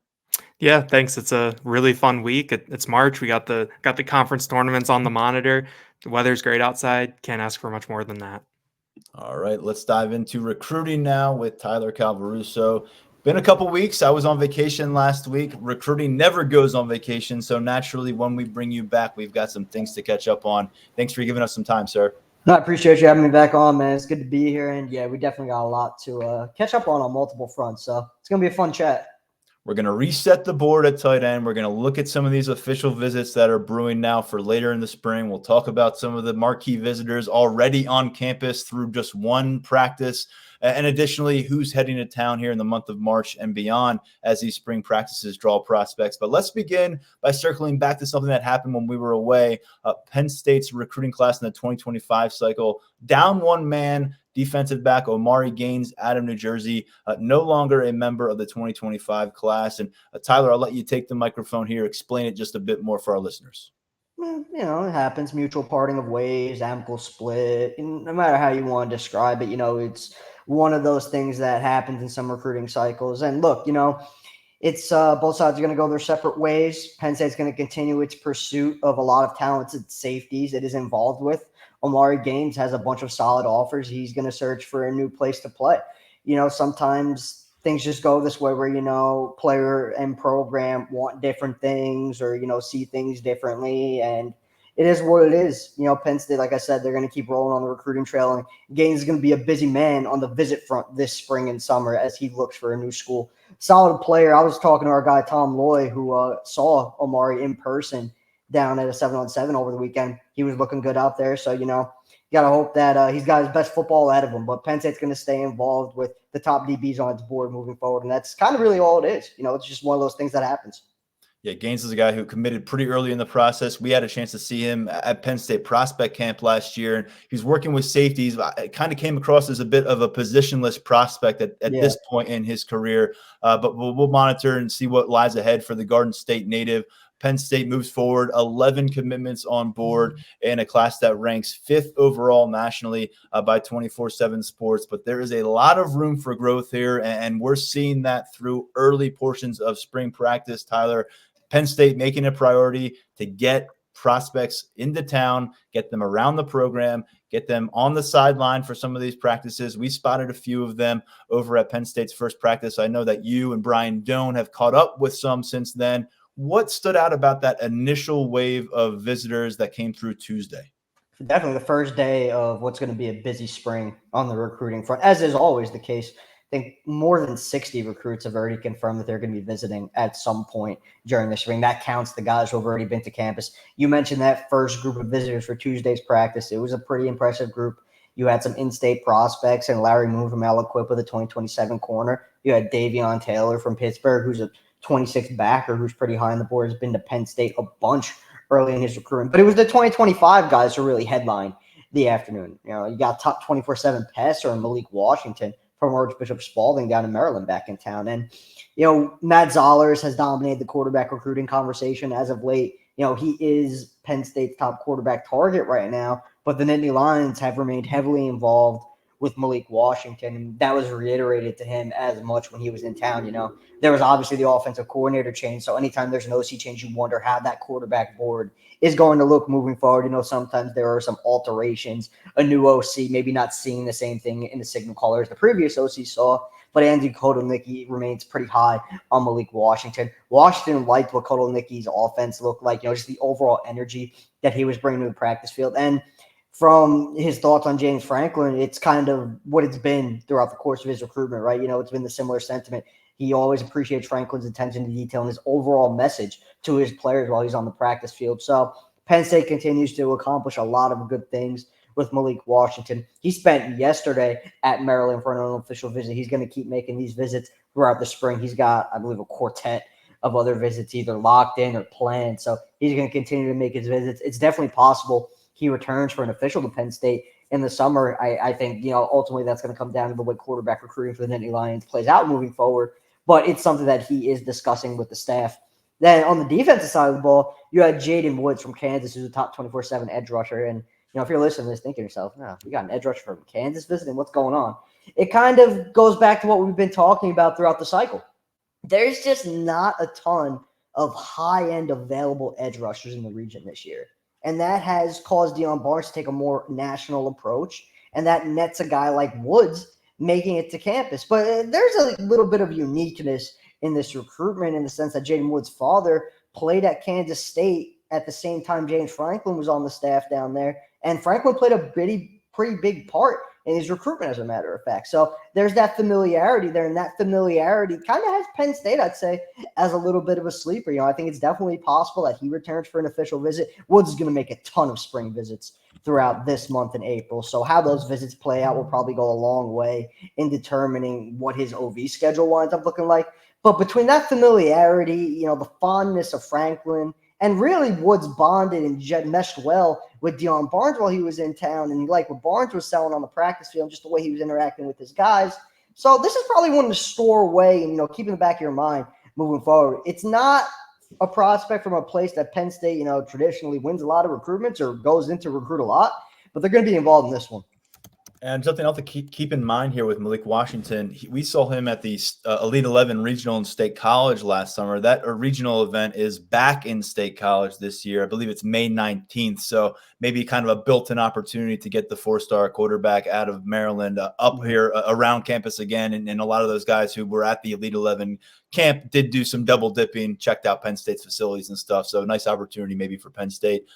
Speaker 2: Yeah, thanks. It's a really fun week. It's March. We got the conference tournaments on the monitor. The weather's great outside. Can't ask for much more than that.
Speaker 1: All right, let's dive into recruiting now with Tyler Calvaruso. Been a couple weeks. I was on vacation last week. Recruiting never goes on vacation. So naturally, when we bring you back, we've got some things to catch up on. Thanks for giving us some time, sir.
Speaker 3: No, I appreciate you having me back on, man. It's good to be here. And yeah, we definitely got a lot to catch up on multiple fronts. So it's going to be a fun chat.
Speaker 1: We're going to reset the board at tight end. We're going to look at some of these official visits that are brewing now for later in the spring. We'll talk about some of the marquee visitors already on campus through just one practice. And additionally, who's heading to town here in the month of March and beyond as these spring practices draw prospects. But let's begin by circling back to something that happened when we were away. Penn State's recruiting class in the 2025 cycle, down one man. Defensive back Omari Gaines out of New Jersey, no longer a member of the 2025 class. And Tyler, I'll let you take the microphone here. Explain it just a bit more for our listeners.
Speaker 3: You know, it happens. Mutual parting of ways, amicable split. And no matter how you want to describe it, it's one of those things that happens in some recruiting cycles. And look, it's both sides are going to go their separate ways. Penn State's going to continue its pursuit of a lot of talented safeties it is involved with. Omari Gaines has a bunch of solid offers. He's going to search for a new place to play. Sometimes things just go this way where, player and program want different things or, see things differently. And it is what it is. Penn State, like I said, they're going to keep rolling on the recruiting trail. And Gaines is going to be a busy man on the visit front this spring and summer as he looks for a new school. Solid player. I was talking to our guy, Tom Loy, who saw Omari in person down at a 7-on-7 over the weekend. He was looking good out there. So, you got to hope that he's got his best football ahead of him. But Penn State's going to stay involved with the top DBs on its board moving forward. And that's kind of really all it is. It's just one of those things that happens.
Speaker 1: Yeah, Gaines is a guy who committed pretty early in the process. We had a chance to see him at Penn State prospect camp last year. And he's working with safeties. It kind of came across as a bit of a positionless prospect at this point in his career. But we'll monitor and see what lies ahead for the Garden State native. Penn State moves forward, 11 commitments on board in a class that ranks 5th overall nationally by 24/7 Sports. But there is a lot of room for growth here, and we're seeing that through early portions of spring practice, Tyler. Penn State making a priority to get prospects into town, get them around the program, get them on the sideline for some of these practices. We spotted a few of them over at Penn State's first practice. I know that you and Brian Doan have caught up with some since then. What stood out about that initial wave of visitors that came through Tuesday?
Speaker 3: Definitely the first day of what's going to be a busy spring on the recruiting front, as is always the case. I think more than 60 recruits have already confirmed that they're going to be visiting at some point during the spring. That counts the guys who have already been to campus. You mentioned that first group of visitors for Tuesday's practice. It was a pretty impressive group. You had some in-state prospects and Larry Moon from Aliquippa, the 2027 corner. You had Davion Taylor from Pittsburgh, who's a 26th backer who's pretty high on the board, has been to Penn State a bunch early in his recruitment. But it was the 2025 guys who really headlined the afternoon. You got top 24/7 passer and Malik Washington from Archbishop Spalding down in Maryland back in town. And, Matt Zollers has dominated the quarterback recruiting conversation as of late. He is Penn State's top quarterback target right now, but the Nittany Lions have remained heavily involved with Malik Washington. And that was reiterated to him as much when he was in town. There was obviously the offensive coordinator change. So anytime there's an OC change, you wonder how that quarterback board is going to look moving forward. Sometimes there are some alterations, a new OC, maybe not seeing the same thing in the signal caller as the previous OC saw. But Andy Kotelnicki remains pretty high on Malik Washington. Washington liked what Kotelnicki's offense looked like, just the overall energy that he was bringing to the practice field. And from his thoughts on James Franklin, it's kind of what it's been throughout the course of his recruitment, right? It's been the similar sentiment. He always appreciates Franklin's attention to detail and his overall message to his players while he's on the practice field. So Penn State continues to accomplish a lot of good things with Malik Washington. He spent yesterday at Maryland for an unofficial visit. He's going to keep making these visits throughout the spring. He's got, I believe, a quartet of other visits either locked in or planned. So he's going to continue to make his visits. It's definitely possible he returns for an official to Penn State in the summer. I think, ultimately that's going to come down to the way quarterback recruiting for the Nittany Lions plays out moving forward. But it's something that he is discussing with the staff. Then on the defensive side of the ball, you had Jaden Woods from Kansas, who's a top 24/7 edge rusher. And, if you're listening to this, thinking to yourself, we got an edge rusher from Kansas visiting, what's going on? It kind of goes back to what we've been talking about throughout the cycle. there's just not a ton of high-end available edge rushers in the region this year. And that has caused Deion Barnes to take a more national approach, and that nets a guy like Woods making it to campus. But there's a little bit of uniqueness in this recruitment in the sense that Jaden Woods' father played at Kansas State at the same time James Franklin was on the staff down there. And Franklin played a pretty big part in his recruitment, as a matter of fact. So there's that familiarity there, and that familiarity kind of has Penn State, I'd say, as a little bit of a sleeper. You know, I think it's definitely possible that he returns for an official visit. Woods is going to make a ton of spring visits throughout this month in April. So how those visits play out will probably go a long way in determining what his OV schedule winds up looking like. But between that familiarity, you know, the fondness of Franklin, and really Woods bonded and meshed well with Deion Barnes while he was in town, and he liked what Barnes was selling on the practice field, just the way he was interacting with his guys. So this is probably one to store away and, you know, keep in the back of your mind moving forward. It's not a prospect from a place that Penn State, you know, traditionally wins a lot of recruitments or goes in to recruit a lot, but they're going to be involved in this one.
Speaker 1: And something else to keep in mind here with Malik Washington, we saw him at the Elite 11 Regional and State College last summer. That regional event is back in State College this year. I believe it's May 19th. So maybe kind of a built-in opportunity to get the four-star quarterback out of Maryland up here around campus again. And a lot of those guys who were at the Elite 11 camp did do some double dipping, checked out Penn State's facilities and stuff. So nice opportunity maybe for Penn State.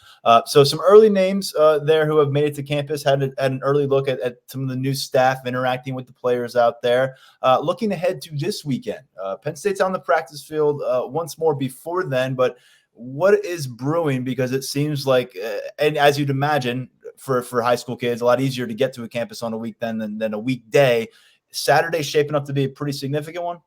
Speaker 1: So some early names there who have made it to campus, had an early look at some of the new staff interacting with the players out there. Looking ahead to this weekend, Penn State's on the practice field once more before then, but what is brewing? Because it seems like, and as you'd imagine, for high school kids, a lot easier to get to a campus on a weekend than a weekday. Saturday's shaping up to be a pretty significant one.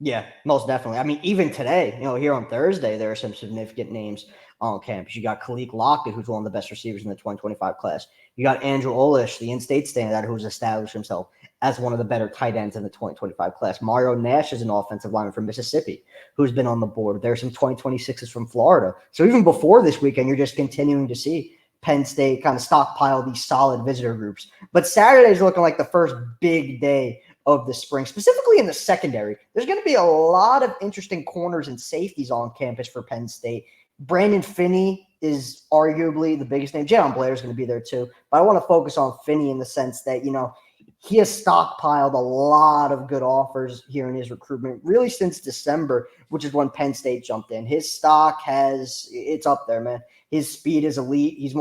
Speaker 3: Yeah, most definitely. I mean, even today, you know, here on Thursday, there are some significant names on campus. You got Khalik Lockett, who's one of the best receivers in the 2025 class. You got Andrew Olish, the in-state standout, who's established himself as one of the better tight ends in the 2025 class. Mario Nash is an offensive lineman from Mississippi who's been on the board. There's some 2026s from Florida. So even before this weekend, you're just continuing to see Penn State kind of stockpile these solid visitor groups. But Saturday's looking like the first big day of the spring, specifically in the secondary. There's going to be a lot of interesting corners and safeties on campus for Penn State. Brandon Finney is arguably the biggest name. Jalen Blair is going to be there too. But I want to focus on Finney in the sense that, you know, he has stockpiled a lot of good offers here in his recruitment, really since December, which is when Penn State jumped in. His stock it's up there, man. His speed is elite. He's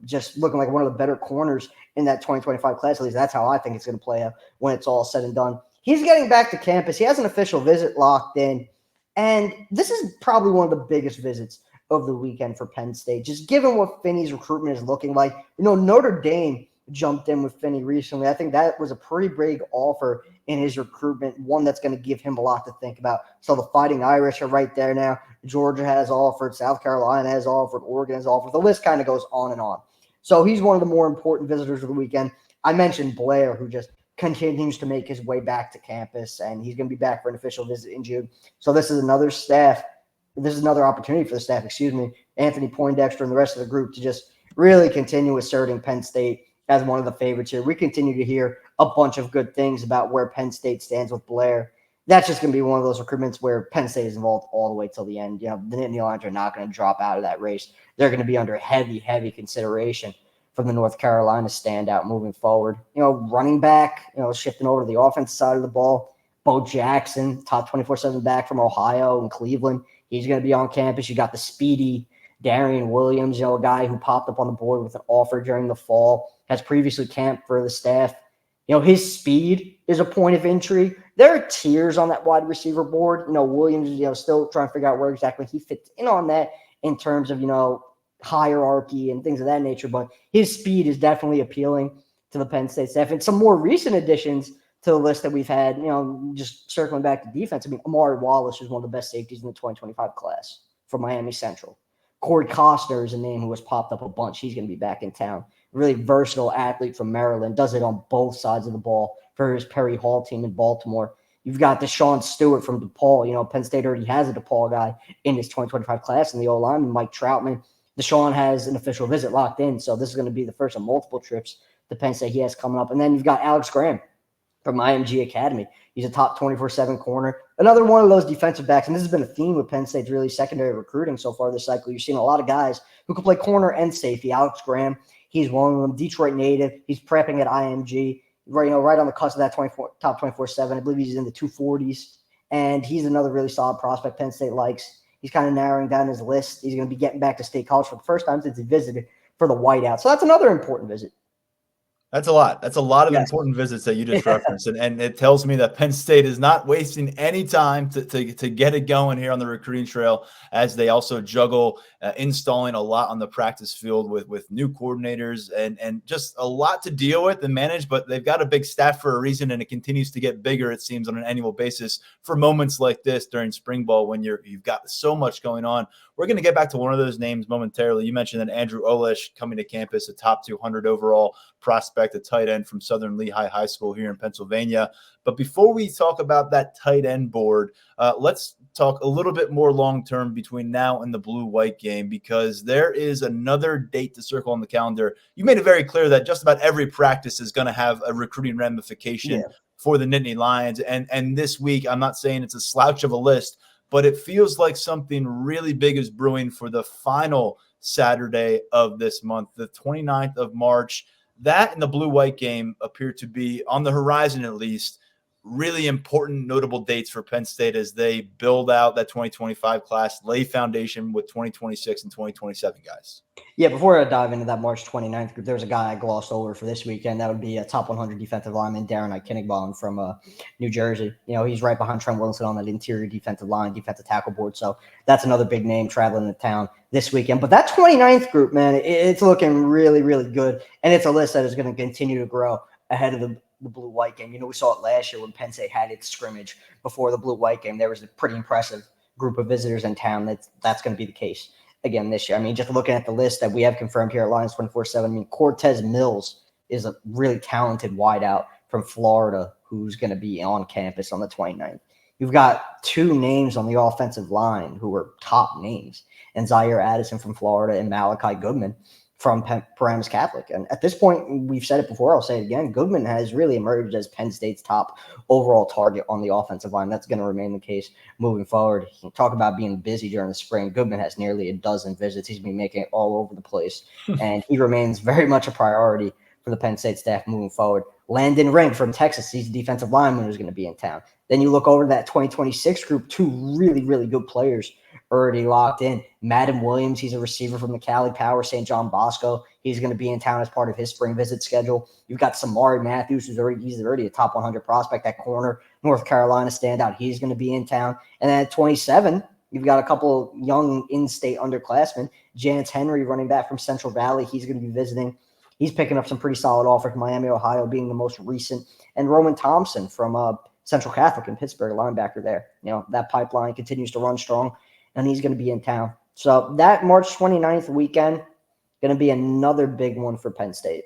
Speaker 3: just looking like one of the better corners in that 2025 class. At least that's how I think it's going to play out when it's all said and done. He's getting back to campus. He has an official visit locked in. And this is probably one of the biggest visits of the weekend for Penn State, just given what Finney's recruitment is looking like. You know, Notre Dame jumped in with Finney recently. I think that was a pretty big offer in his recruitment, one that's going to give him a lot to think about. So the Fighting Irish are right there now. Georgia has offered. South Carolina has offered. Oregon has offered. The list kind of goes on and on. So he's one of the more important visitors of the weekend. I mentioned Blair, who just continues to make his way back to campus, and he's going to be back for an official visit in June. So this is another opportunity for the staff, Anthony Poindexter and the rest of the group to just really continue asserting Penn State as one of the favorites here. We continue to hear a bunch of good things about where Penn State stands with Blair. That's just going to be one of those recruitments where Penn State is involved all the way till the end. You know, the Nittany Lions are not going to drop out of that race. They're going to be under heavy, heavy consideration from the North Carolina standout moving forward. You know, running back, you know, shifting over to the offense side of the ball. Bo Jackson, top 24/7 back from Ohio and Cleveland. He's going to be on campus. You got the speedy Darian Williams, you know, a guy who popped up on the board with an offer during the fall, has previously camped for the staff. You know, his speed is a point of intrigue. There are tiers on that wide receiver board. You know, Williams, you know, still trying to figure out where exactly he fits in on that in terms of, you know, hierarchy and things of that nature. But his speed is definitely appealing to the Penn State staff. And some more recent additions to the list that we've had, you know, just circling back to defense. I mean, Amari Wallace is one of the best safeties in the 2025 class from Miami Central. Corey Costner is a name who has popped up a bunch. He's going to be back in town. Really versatile athlete from Maryland. Does it on both sides of the ball for his Perry Hall team in Baltimore. You've got Deshaun Stewart from DePaul. You know, Penn State already has a DePaul guy in his 2025 class in the O-line, Mike Troutman. Deshaun has an official visit locked in, so this is going to be the first of multiple trips to Penn State he has coming up. And then you've got Alex Graham from IMG Academy. He's a top 24/7 corner. Another one of those defensive backs, and this has been a theme with Penn State's really secondary recruiting so far this cycle. You're seeing a lot of guys who can play corner and safety. Alex Graham, he's one of them. Detroit native. He's prepping at IMG, right on the cusp of that top 24/7. I believe he's in the 240s, and he's another really solid prospect Penn State likes. He's kind of narrowing down his list. He's going to be getting back to State College for the first time since he visited for the whiteout. So that's another important visit.
Speaker 1: That's a lot. That's a lot of important visits that you just referenced. And it tells me that Penn State is not wasting any time to get it going here on the recruiting trail, as they also juggle installing a lot on the practice field with new coordinators and just a lot to deal with and manage. But they've got a big staff for a reason, and it continues to get bigger, it seems, on an annual basis for moments like this during spring ball when you've got so much going on. We're going to get back to one of those names momentarily. You mentioned that Andrew Olesh coming to campus, a top 200 overall prospect, a tight end from Southern Lehigh High School here in Pennsylvania. But before we talk about that tight end board, let's talk a little bit more long-term between now and the blue-white game, because there is another date to circle on the calendar. You made it very clear that just about every practice is going to have a recruiting ramification for the Nittany Lions. And this week, I'm not saying it's a slouch of a list, but it feels like something really big is brewing for the final Saturday of this month, the 29th of March. That and the blue-white game appear to be on the horizon, at least, really important, notable dates for Penn State as they build out that 2025 class, lay foundation with 2026 and 2027 guys. Yeah,
Speaker 3: before I dive into that March 29th group, there's a guy I glossed over for this weekend. That would be a top 100 defensive lineman, Darren Eichenigbaum from New Jersey. He's right behind Trent Wilson on that interior defensive line, defensive tackle board. So that's another big name traveling to town this weekend. But that 29th group, man, it's looking really, really good. And it's a list that is going to continue to grow ahead of the blue-white game. We saw it last year when Penn State had its scrimmage before the blue-white game. There was a pretty impressive group of visitors in town. That's going to be the case again this year. Just looking at the list that we have confirmed here at Lions 24/7, Cortez Mills is a really talented wideout from Florida who's going to be on campus on the 29th. You've got two names on the offensive line who are top names, and Zaire Addison from Florida and Malachi Goodman from Paramus Catholic. And at this point, we've said it before, I'll say it again, Goodman has really emerged as Penn State's top overall target on the offensive line. That's going to remain the case moving forward. Talk about being busy during the spring. Goodman has nearly a dozen visits. He's been making it all over the place, and he remains very much a priority for the Penn State staff moving forward. Landon Rink from Texas, he's a defensive lineman who's going to be in town. Then you look over that 2026 group, two really, really good players already locked in. Madden Williams, he's a receiver from the Cali Power, St. John Bosco. He's going to be in town as part of his spring visit schedule. You've got Samari Matthews, he's already a top 100 prospect at corner, North Carolina standout. He's going to be in town. And then at 27, you've got a couple young in-state underclassmen. Jance Henry, running back from Central Valley, he's going to be visiting. He's picking up some pretty solid offers from Miami, Ohio, being the most recent. And Roman Thompson from Central Catholic in Pittsburgh, linebacker there. That pipeline continues to run strong, and he's going to be in town. So that March 29th weekend, going to be another big one for Penn State.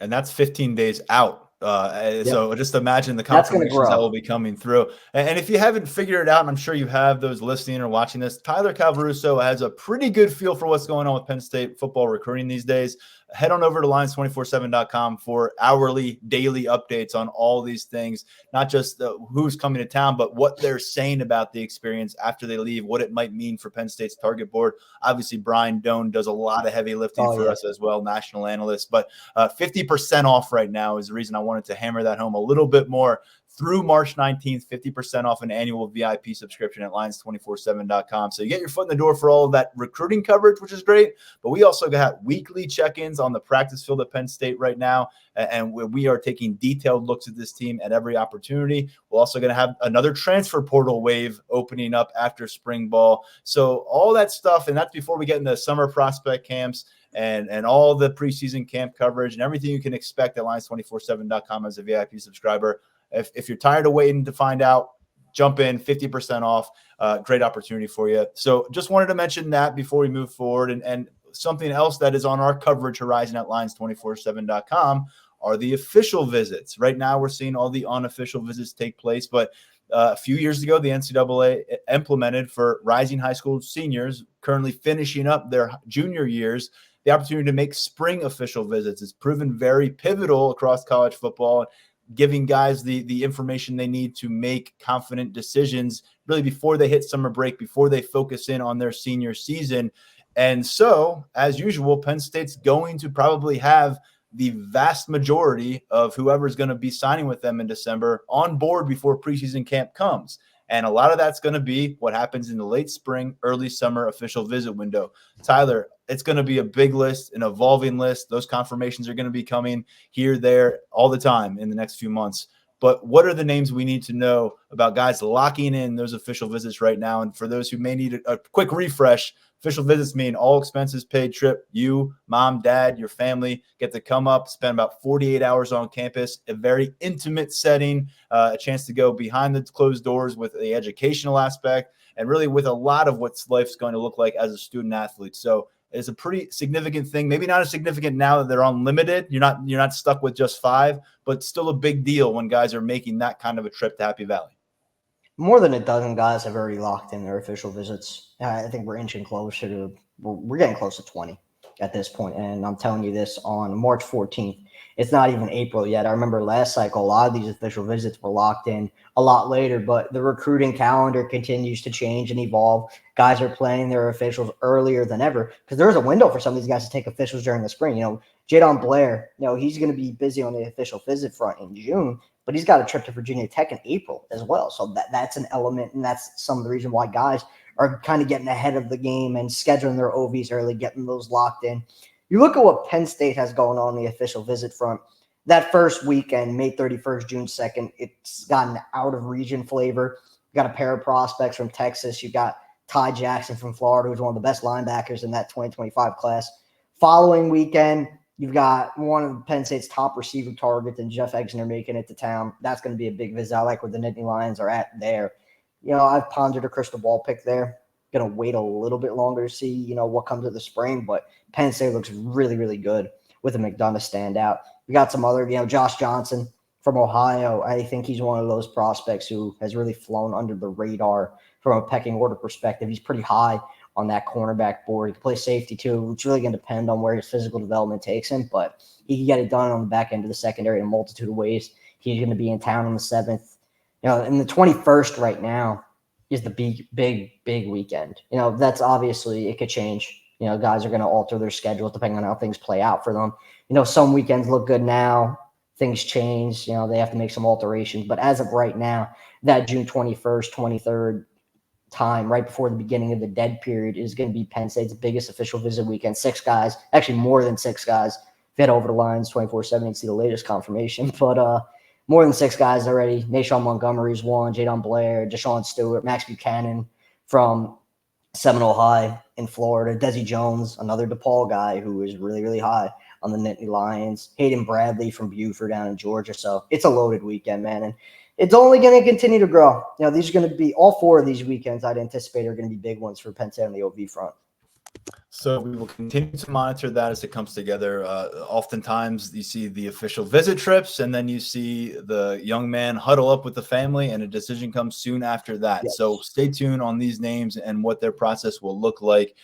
Speaker 1: And that's 15 days out. So just imagine the confirmations that will be coming through. And if you haven't figured it out, and I'm sure you have, those listening or watching this, Tyler Calvaruso has a pretty good feel for what's going on with Penn State football recruiting these days. Head on over to Lions247.com for hourly, daily updates on all these things, not just who's coming to town, but what they're saying about the experience after they leave, what it might mean for Penn State's target board. Obviously, Brian Doan does a lot of heavy lifting for us as well, national analyst. But 50% off right now is the reason I wanted to hammer that home a little bit more. Through March 19th, 50% off an annual VIP subscription at Lions247.com. So you get your foot in the door for all of that recruiting coverage, which is great. But we also got weekly check-ins on the practice field at Penn State right now. And we are taking detailed looks at this team at every opportunity. We're also going to have another transfer portal wave opening up after spring ball. So all that stuff, and that's before we get into summer prospect camps and all the preseason camp coverage and everything you can expect at Lions247.com as a VIP subscriber. If you're tired of waiting to find out, jump in, 50% off. Great opportunity for you. So just wanted to mention that before we move forward. And something else that is on our coverage horizon at Lions247.com are the official visits. Right now, we're seeing all the unofficial visits take place. But a few years ago, the NCAA implemented for rising high school seniors currently finishing up their junior years the opportunity to make spring official visits. It's proven very pivotal across college football. giving guys the information they need to make confident decisions really before they hit summer break, before they focus in on their senior season. And so, as usual, Penn State's going to probably have the vast majority of whoever's going to be signing with them in December on board before preseason camp comes. And a lot of that's going to be what happens in the late spring, early summer official visit window. Tyler, it's going to be a big list, an evolving list. Those confirmations are going to be coming here, there, all the time in the next few months. But what are the names we need to know about guys locking in those official visits right now? And for those who may need a quick refresh, official visits mean all expenses paid trip. You, mom, dad, your family get to come up, spend about 48 hours on campus, a very intimate setting, a chance to go behind the closed doors with the educational aspect, and really with a lot of what life's going to look like as a student athlete. So it's a pretty significant thing. Maybe not as significant now that they're unlimited. You're not stuck with just 5, but still a big deal when guys are making that kind of a trip to Happy Valley.
Speaker 3: More than a dozen guys have already locked in their official visits. I think we're inching closer to – we're getting close to 20 at this point. And I'm telling you this on March 14th. It's not even April yet. I remember last cycle, a lot of these official visits were locked in a lot later, but the recruiting calendar continues to change and evolve. Guys are planning their officials earlier than ever because there is a window for some of these guys to take officials during the spring. Jadon Blair, he's going to be busy on the official visit front in June, but he's got a trip to Virginia Tech in April as well. So that's an element, and that's some of the reason why guys are kind of getting ahead of the game and scheduling their OVs early, getting those locked in. You look at what Penn State has going on the official visit front. That first weekend, May 31st, June 2nd, it's got an out-of-region flavor. You got a pair of prospects from Texas. You got Ty Jackson from Florida, who's one of the best linebackers in that 2025 class. Following weekend, you've got one of Penn State's top receiver targets and Jeff Exner making it to town. That's going to be a big visit. I like where the Nittany Lions are at there. I've pondered a crystal ball pick there. Going to wait a little bit longer to see, what comes of the spring, but Penn State looks really, really good with a McDonough standout. We got some other, Josh Johnson from Ohio. I think he's one of those prospects who has really flown under the radar from a pecking order perspective. He's pretty high on that cornerback board. He can play safety too. It's really going to depend on where his physical development takes him, but he can get it done on the back end of the secondary in a multitude of ways. He's going to be in town on the 7th. In the 21st right now is the big weekend. That's obviously, it could change. Guys are going to alter their schedule depending on how things play out for them. Some weekends look good now. Things change. They have to make some alterations. But as of right now, that June 21st, 23rd time, right before the beginning of the dead period, is going to be Penn State's biggest official visit weekend. 6 guys, actually more than 6 guys, fit over the lines 24/7 and see the latest confirmation. But more than 6 guys already. Nashawn Montgomery's one, Jadon Blair, Deshaun Stewart, Max Buchanan from Seminole High in Florida, Desi Jones, another DePaul guy who is really, really high on the Nittany Lions, Hayden Bradley from Buford down in Georgia. So it's a loaded weekend, man. And it's only going to continue to grow. These are going to be, all 4 of these weekends I'd anticipate are going to be big ones for Penn State on the OV front.
Speaker 1: So we will continue to monitor that as it comes together. Oftentimes you see the official visit trips, and then you see the young man huddle up with the family, and a decision comes soon after that.
Speaker 3: Yes.
Speaker 1: So stay tuned on these names and what their process will look like.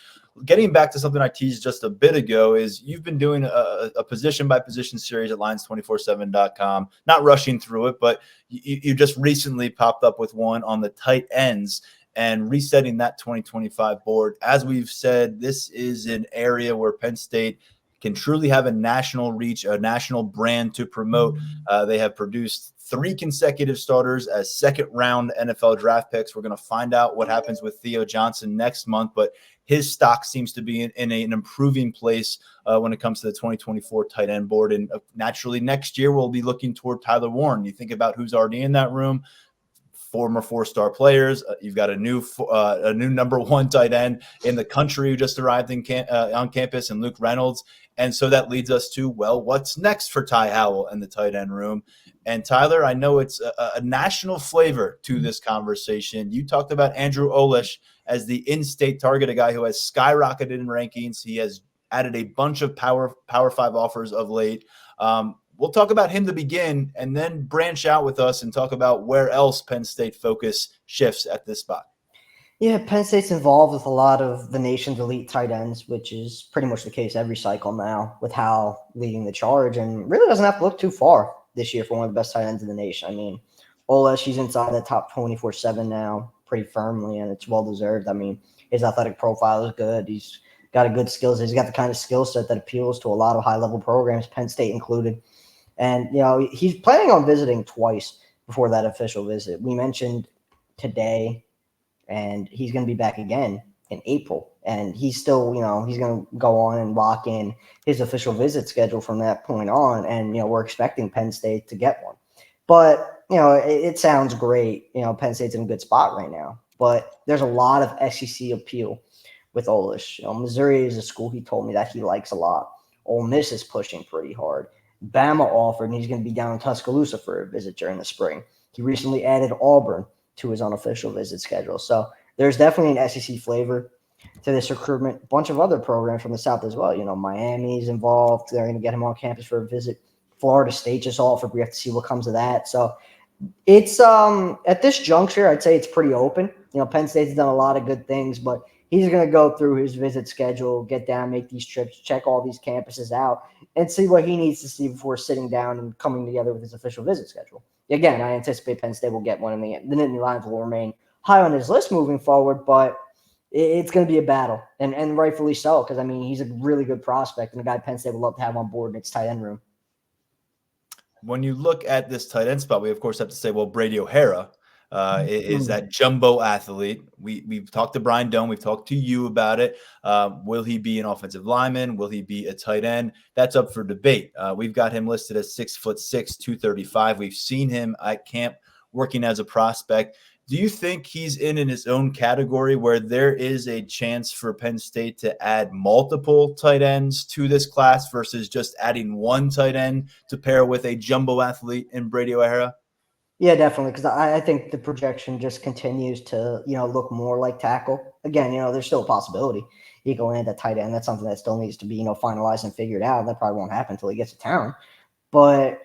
Speaker 1: Getting back to something I teased just a bit ago is you've been doing a position-by-position series at Lions247.com, not rushing through it, but you just recently popped up with one on the tight ends and resetting that 2025 board. As we've said, this is an area where Penn State can truly have a national reach, a national brand to promote. They have produced 3 consecutive starters as second-round NFL draft picks. We're going to find out what happens with Theo Johnson next month, but his stock seems to be in an improving place when it comes to the 2024 tight end board. And naturally, next year we'll be looking toward Tyler Warren. You think about who's already in that room. Former 4-star players. You've got a new number 1 tight end in the country who just arrived on campus, and Luke Reynolds. And so that leads us to, what's next for Ty Howell and the tight end room? And Tyler, I know it's a national flavor to this conversation. You talked about Andrew Olish as the in-state target, a guy who has skyrocketed in rankings. He has added a bunch of Power 5 offers of late. We'll talk about him to begin, and then branch out with us and talk about where else Penn State focus shifts at this spot.
Speaker 3: Yeah, Penn State's involved with a lot of the nation's elite tight ends, which is pretty much the case every cycle now with Howell leading the charge, and really doesn't have to look too far. this year for one of the best tight ends in the nation. I mean, Ola, she's inside the top 24/7 now pretty firmly, and it's well deserved. I mean, his athletic profile is good. He's got a good skills. He's got the kind of skill set that appeals to a lot of high level programs, Penn State included. And he's planning on visiting twice before that official visit. We mentioned today, and he's going to be back again in April. And he's still, he's going to go on and lock in his official visit schedule from that point on. And, we're expecting Penn State to get one. But, it sounds great. Penn State's in a good spot right now. But there's a lot of SEC appeal with Olish. Missouri is a school he told me that he likes a lot. Ole Miss is pushing pretty hard. Bama offered, and he's going to be down in Tuscaloosa for a visit during the spring. He recently added Auburn to his unofficial visit schedule. So there's definitely an SEC flavor to this recruitment. A bunch of other programs from the South as well. Miami's involved. They're going to get him on campus for a visit. Florida State just offered. We have to see what comes of that. So it's at this juncture, I'd say it's pretty open. Penn State's done a lot of good things, but he's going to go through his visit schedule, get down, make these trips, check all these campuses out, and see what he needs to see before sitting down and coming together with his official visit schedule. Again, I anticipate Penn State will get one, and the Nittany Lions will remain high on his list moving forward, but it's going to be a battle, and rightfully so, because, he's a really good prospect and a guy Penn State would love to have on board in its tight end room.
Speaker 1: When you look at this tight end spot, we, of course, have to say, well, Brady O'Hara is that jumbo athlete. We've talked to Brian Doan. We've talked to you about it. Will he be an offensive lineman? Will he be a tight end? That's up for debate. We've got him listed as 6'6", 235. We've seen him at camp working as a prospect. Do you think he's in his own category where there is a chance for Penn State to add multiple tight ends to this class versus just adding one tight end to pair with a jumbo athlete in Brady O'Hara?
Speaker 3: Yeah, definitely, because I think the projection just continues to, look more like tackle. Again, there's still a possibility he can land at tight end. That's something that still needs to be, finalized and figured out. That probably won't happen until he gets to town. But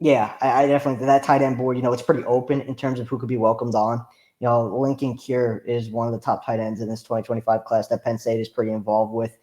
Speaker 3: yeah, I definitely, that tight end board, it's pretty open in terms of who could be welcomed on. Lincoln Cure is one of the top tight ends in this 2025 class that Penn State is pretty involved with.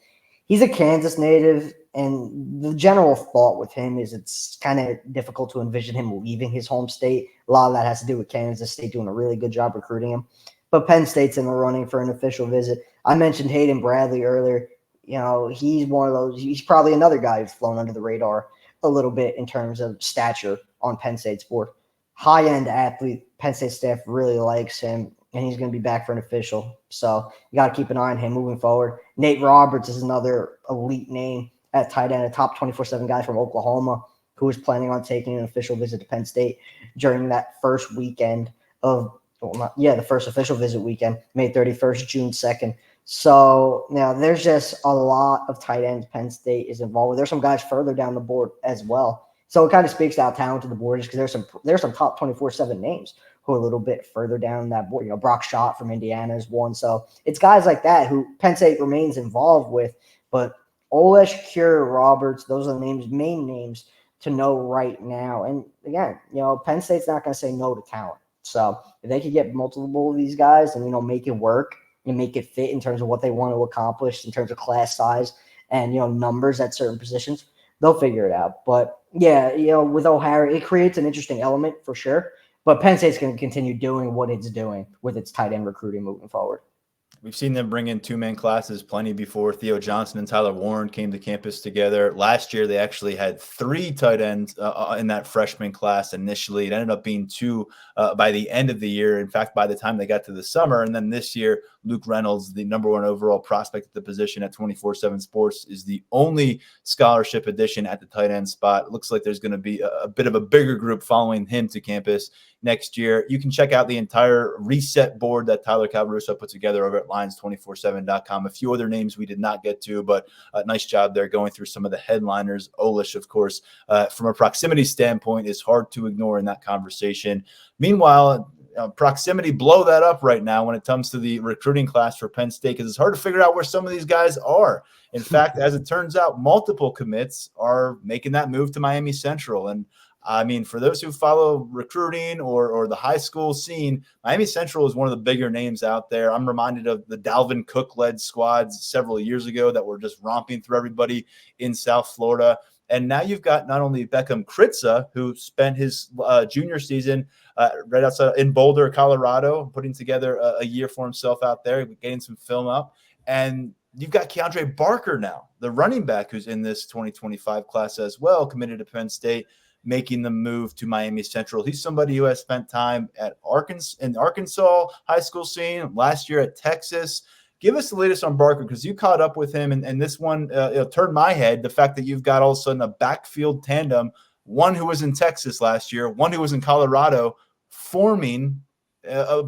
Speaker 3: He's a Kansas native, and the general thought with him is it's kind of difficult to envision him leaving his home state. A lot of that has to do with Kansas State doing a really good job recruiting him. But Penn State's in the running for an official visit. I mentioned Hayden Bradley earlier. He's one of those. He's probably another guy who's flown under the radar a little bit in terms of stature on Penn State's board. High-end athlete. Penn State staff really likes him, and he's going to be back for an official. So you got to keep an eye on him moving forward. Nate Roberts is another elite name at tight end, a top 24/7 guy from Oklahoma who is planning on taking an official visit to Penn State during that first weekend of the first official visit weekend, May 31st, June 2nd. So now there's just a lot of tight ends Penn State is involved with. There's some guys further down the board as well. So it kind of speaks to how talented the board is because there's some top 24/7 names who are a little bit further down that board. Brock Schott from Indiana is one. So it's guys like that who Penn State remains involved with. But Olesh, Cure, Roberts, those are the main names to know right now. And again, Penn State's not going to say no to talent. So if they could get multiple of these guys and, make it work and make it fit in terms of what they want to accomplish in terms of class size and, numbers at certain positions, they'll figure it out. But yeah, with O'Hara, it creates an interesting element for sure. But Penn State's going to continue doing what it's doing with its tight end recruiting moving forward.
Speaker 1: We've seen them bring in two-man classes plenty before. Theo Johnson and Tyler Warren came to campus together. Last year, they actually had three tight ends in that freshman class initially. It ended up being two by the end of the year. In fact, by the time they got to the summer. And then this year, Luke Reynolds, the number one overall prospect at the position at 24/7 Sports, is the only scholarship addition at the tight end spot. It looks like there's going to be a bit of a bigger group following him to campus next year. You can check out the entire reset board that Tyler Calvaruso put together over at Lions247.com. A few other names we did not get to, but a nice job there going through some of the headliners. Olish, of course, from a proximity standpoint, is hard to ignore in that conversation. Meanwhile, proximity, blow that up right now when it comes to the recruiting class for Penn State, because it's hard to figure out where some of these guys are. In fact, as it turns out, multiple commits are making that move to Miami Central. And for those who follow recruiting or the high school scene, Miami Central is one of the bigger names out there. I'm reminded of the Dalvin Cook-led squads several years ago that were just romping through everybody in South Florida. And now you've got not only Beckham Kritza, who spent his junior season right outside in Boulder, Colorado, putting together a year for himself out there, getting some film up. And you've got Keandre Barker now, the running back who's in this 2025 class as well, committed to Penn State, making the move to Miami Central. He's somebody who has spent time at Arkansas high school scene, last year at Texas. Give us the latest on Barker, because you caught up with him, and this one turned my head, the fact that you've got all of a sudden a backfield tandem, one who was in Texas last year, one who was in Colorado, forming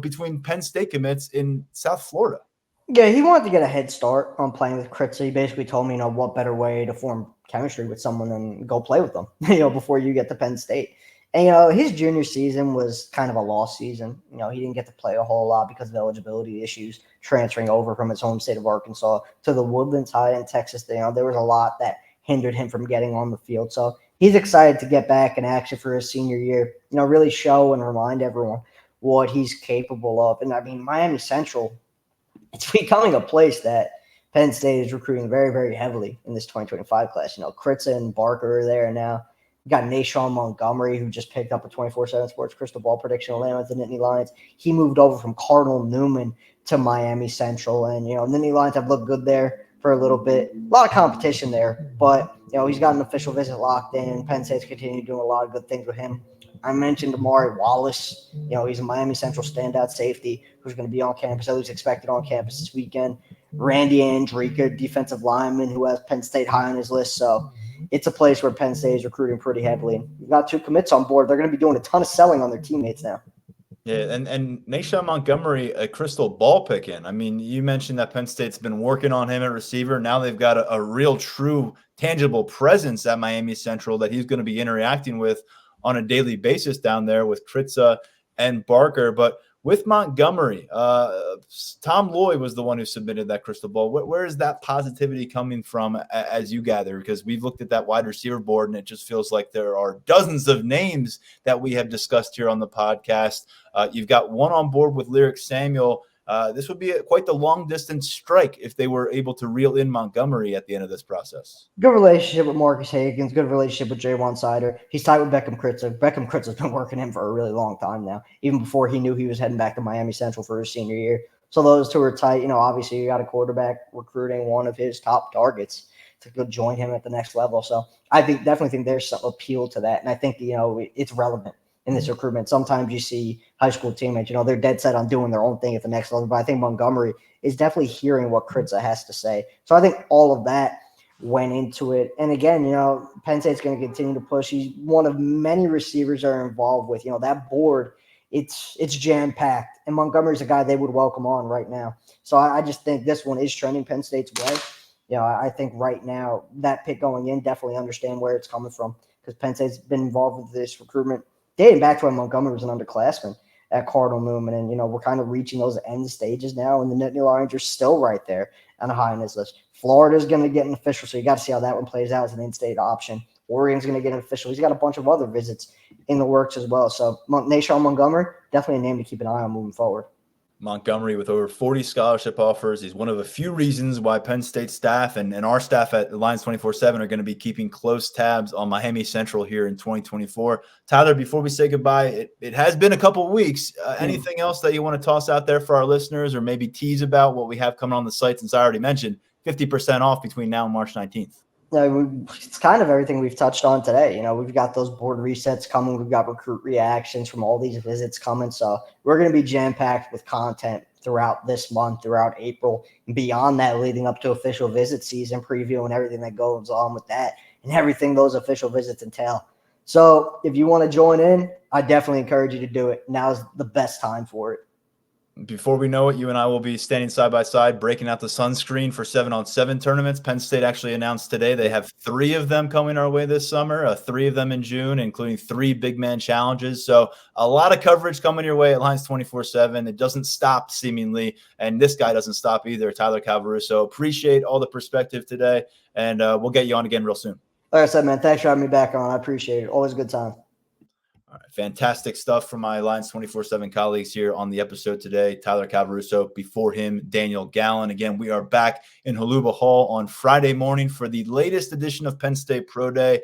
Speaker 1: between Penn State commits in South Florida.
Speaker 3: Yeah, he wanted to get a head start on playing with Kritza. He basically told me, what better way to form chemistry with someone than go play with them, before you get to Penn State. And, his junior season was kind of a lost season. He didn't get to play a whole lot because of eligibility issues, transferring over from his home state of Arkansas to the Woodlands High in Texas. There was a lot that hindered him from getting on the field. So he's excited to get back in action for his senior year, really show and remind everyone what he's capable of. And, Miami Central, it's becoming a place that Penn State is recruiting very, very heavily in this 2025 class. Kritza and Barker are there now. You got Nashawn Montgomery, who just picked up a 24/7 Sports crystal ball prediction on with the Nittany Lions. He moved over from Cardinal Newman to Miami Central, and Nittany Lions have looked good there for a little bit. A lot of competition there, but he's got an official visit locked in. Penn State's continued doing a lot of good things with him. I mentioned Amari Wallace. He's a Miami Central standout safety who's going to be on campus, at least expected on campus this weekend. Randy Andrika, defensive lineman, who has Penn State high on his list. So it's a place where Penn State is recruiting pretty heavily. We've got 2 commits on board. They're going to be doing a ton of selling on their teammates now.
Speaker 1: Yeah, and Nashawn Montgomery, a crystal ball picking. You mentioned that Penn State's been working on him at receiver. Now they've got a real, true, tangible presence at Miami Central that he's going to be interacting with on a daily basis down there with Kritza and Barker. But with Montgomery, Tom Loy was the one who submitted that crystal ball. Where is that positivity coming from as you gather? Because we've looked at that wide receiver board, and it just feels like there are dozens of names that we have discussed here on the podcast. You've got one on board with Lyric Samuel. This would be quite the long-distance strike if they were able to reel in Montgomery at the end of this process.
Speaker 3: Good relationship with Marcus Hagans, good relationship with Jaywan Sider. He's tight with Beckham Kritza. Beckham Kritza's been working him for a really long time now, even before he knew he was heading back to Miami Central for his senior year. So those two are tight. Obviously you got a quarterback recruiting one of his top targets to go join him at the next level. So I definitely think there's some appeal to that. And I think, it's relevant in this recruitment. Sometimes you see high school teammates, they're dead set on doing their own thing at the next level. But I think Montgomery is definitely hearing what Kritza has to say. So I think all of that went into it. And again, Penn State's going to continue to push. He's one of many receivers that are involved with, that board. It's jam-packed. And Montgomery's a guy they would welcome on right now. So I just think this one is trending Penn State's way. I think right now that pick going in, definitely understand where it's coming from, because Penn State's been involved with this recruitment dating back to when Montgomery was an underclassman at Cardinal Newman. And, we're kind of reaching those end stages now, and the Nittany Lions are still right there on a high on this list. Florida's going to get an official, so you got to see how that one plays out as an in-state option. Oregon's going to get an official. He's got a bunch of other visits in the works as well. So Nashawn Montgomery, definitely a name to keep an eye on moving forward.
Speaker 1: Montgomery with over 40 scholarship offers. He's one of a few reasons why Penn State staff and our staff at Lions 24/7 are going to be keeping close tabs on Miami Central here in 2024. Tyler, before we say goodbye, it has been a couple of weeks. Anything else that you want to toss out there for our listeners, or maybe tease about what we have coming on the site, since I already mentioned 50% off between now and March 19th?
Speaker 3: It's kind of everything we've touched on today. We've got those board resets coming. We've got recruit reactions from all these visits coming. So we're going to be jam-packed with content throughout this month, throughout April, and beyond that, leading up to official visit season preview and everything that goes on with that and everything those official visits entail. So if you want to join in, I definitely encourage you to do it. Now's the best time for it.
Speaker 1: Before we know it, you and I will be standing side by side, breaking out the sunscreen for 7-on-7 tournaments. Penn State actually announced today they have 3 of them coming our way this summer, 3 of them in June, including 3 big man challenges. So a lot of coverage coming your way at Lions 24/7. It doesn't stop, seemingly, and this guy doesn't stop either, Tyler Calvaruso. Appreciate all the perspective today, and we'll get you on again real soon.
Speaker 3: Like I said, man, thanks for having me back on. I appreciate it. Always a good time.
Speaker 1: All right, fantastic stuff from my Lions 24/7 colleagues here on the episode today. Tyler Calvaruso, before him, Daniel Gallen. Again, we are back in Haluba Hall on Friday morning for the latest edition of Penn State Pro Day.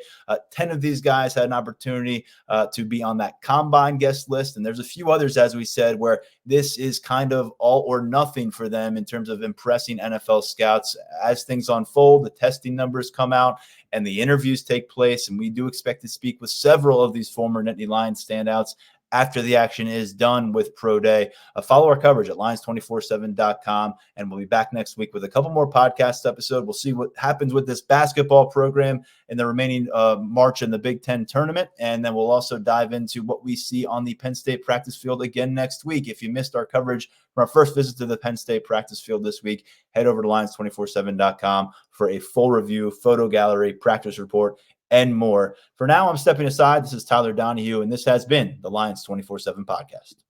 Speaker 1: 10 of these guys had an opportunity to be on that combine guest list, and there's a few others, as we said, where this is kind of all or nothing for them in terms of impressing NFL scouts. As things unfold, the testing numbers come out, and the interviews take place, and we do expect to speak with several of these former Nittany Lions standouts after the action is done with Pro Day. Follow our coverage at lions247.com, and we'll be back next week with a couple more podcast episodes. We'll see what happens with this basketball program in the remaining March in the Big Ten tournament, and then we'll also dive into what we see on the Penn State practice field again next week. If you missed our coverage from our first visit to the Penn State practice field this week, head over to lions247.com for a full review, photo gallery, practice report, and more. For now, I'm stepping aside. This is Tyler Donahue, and this has been the Lions 24/7 podcast.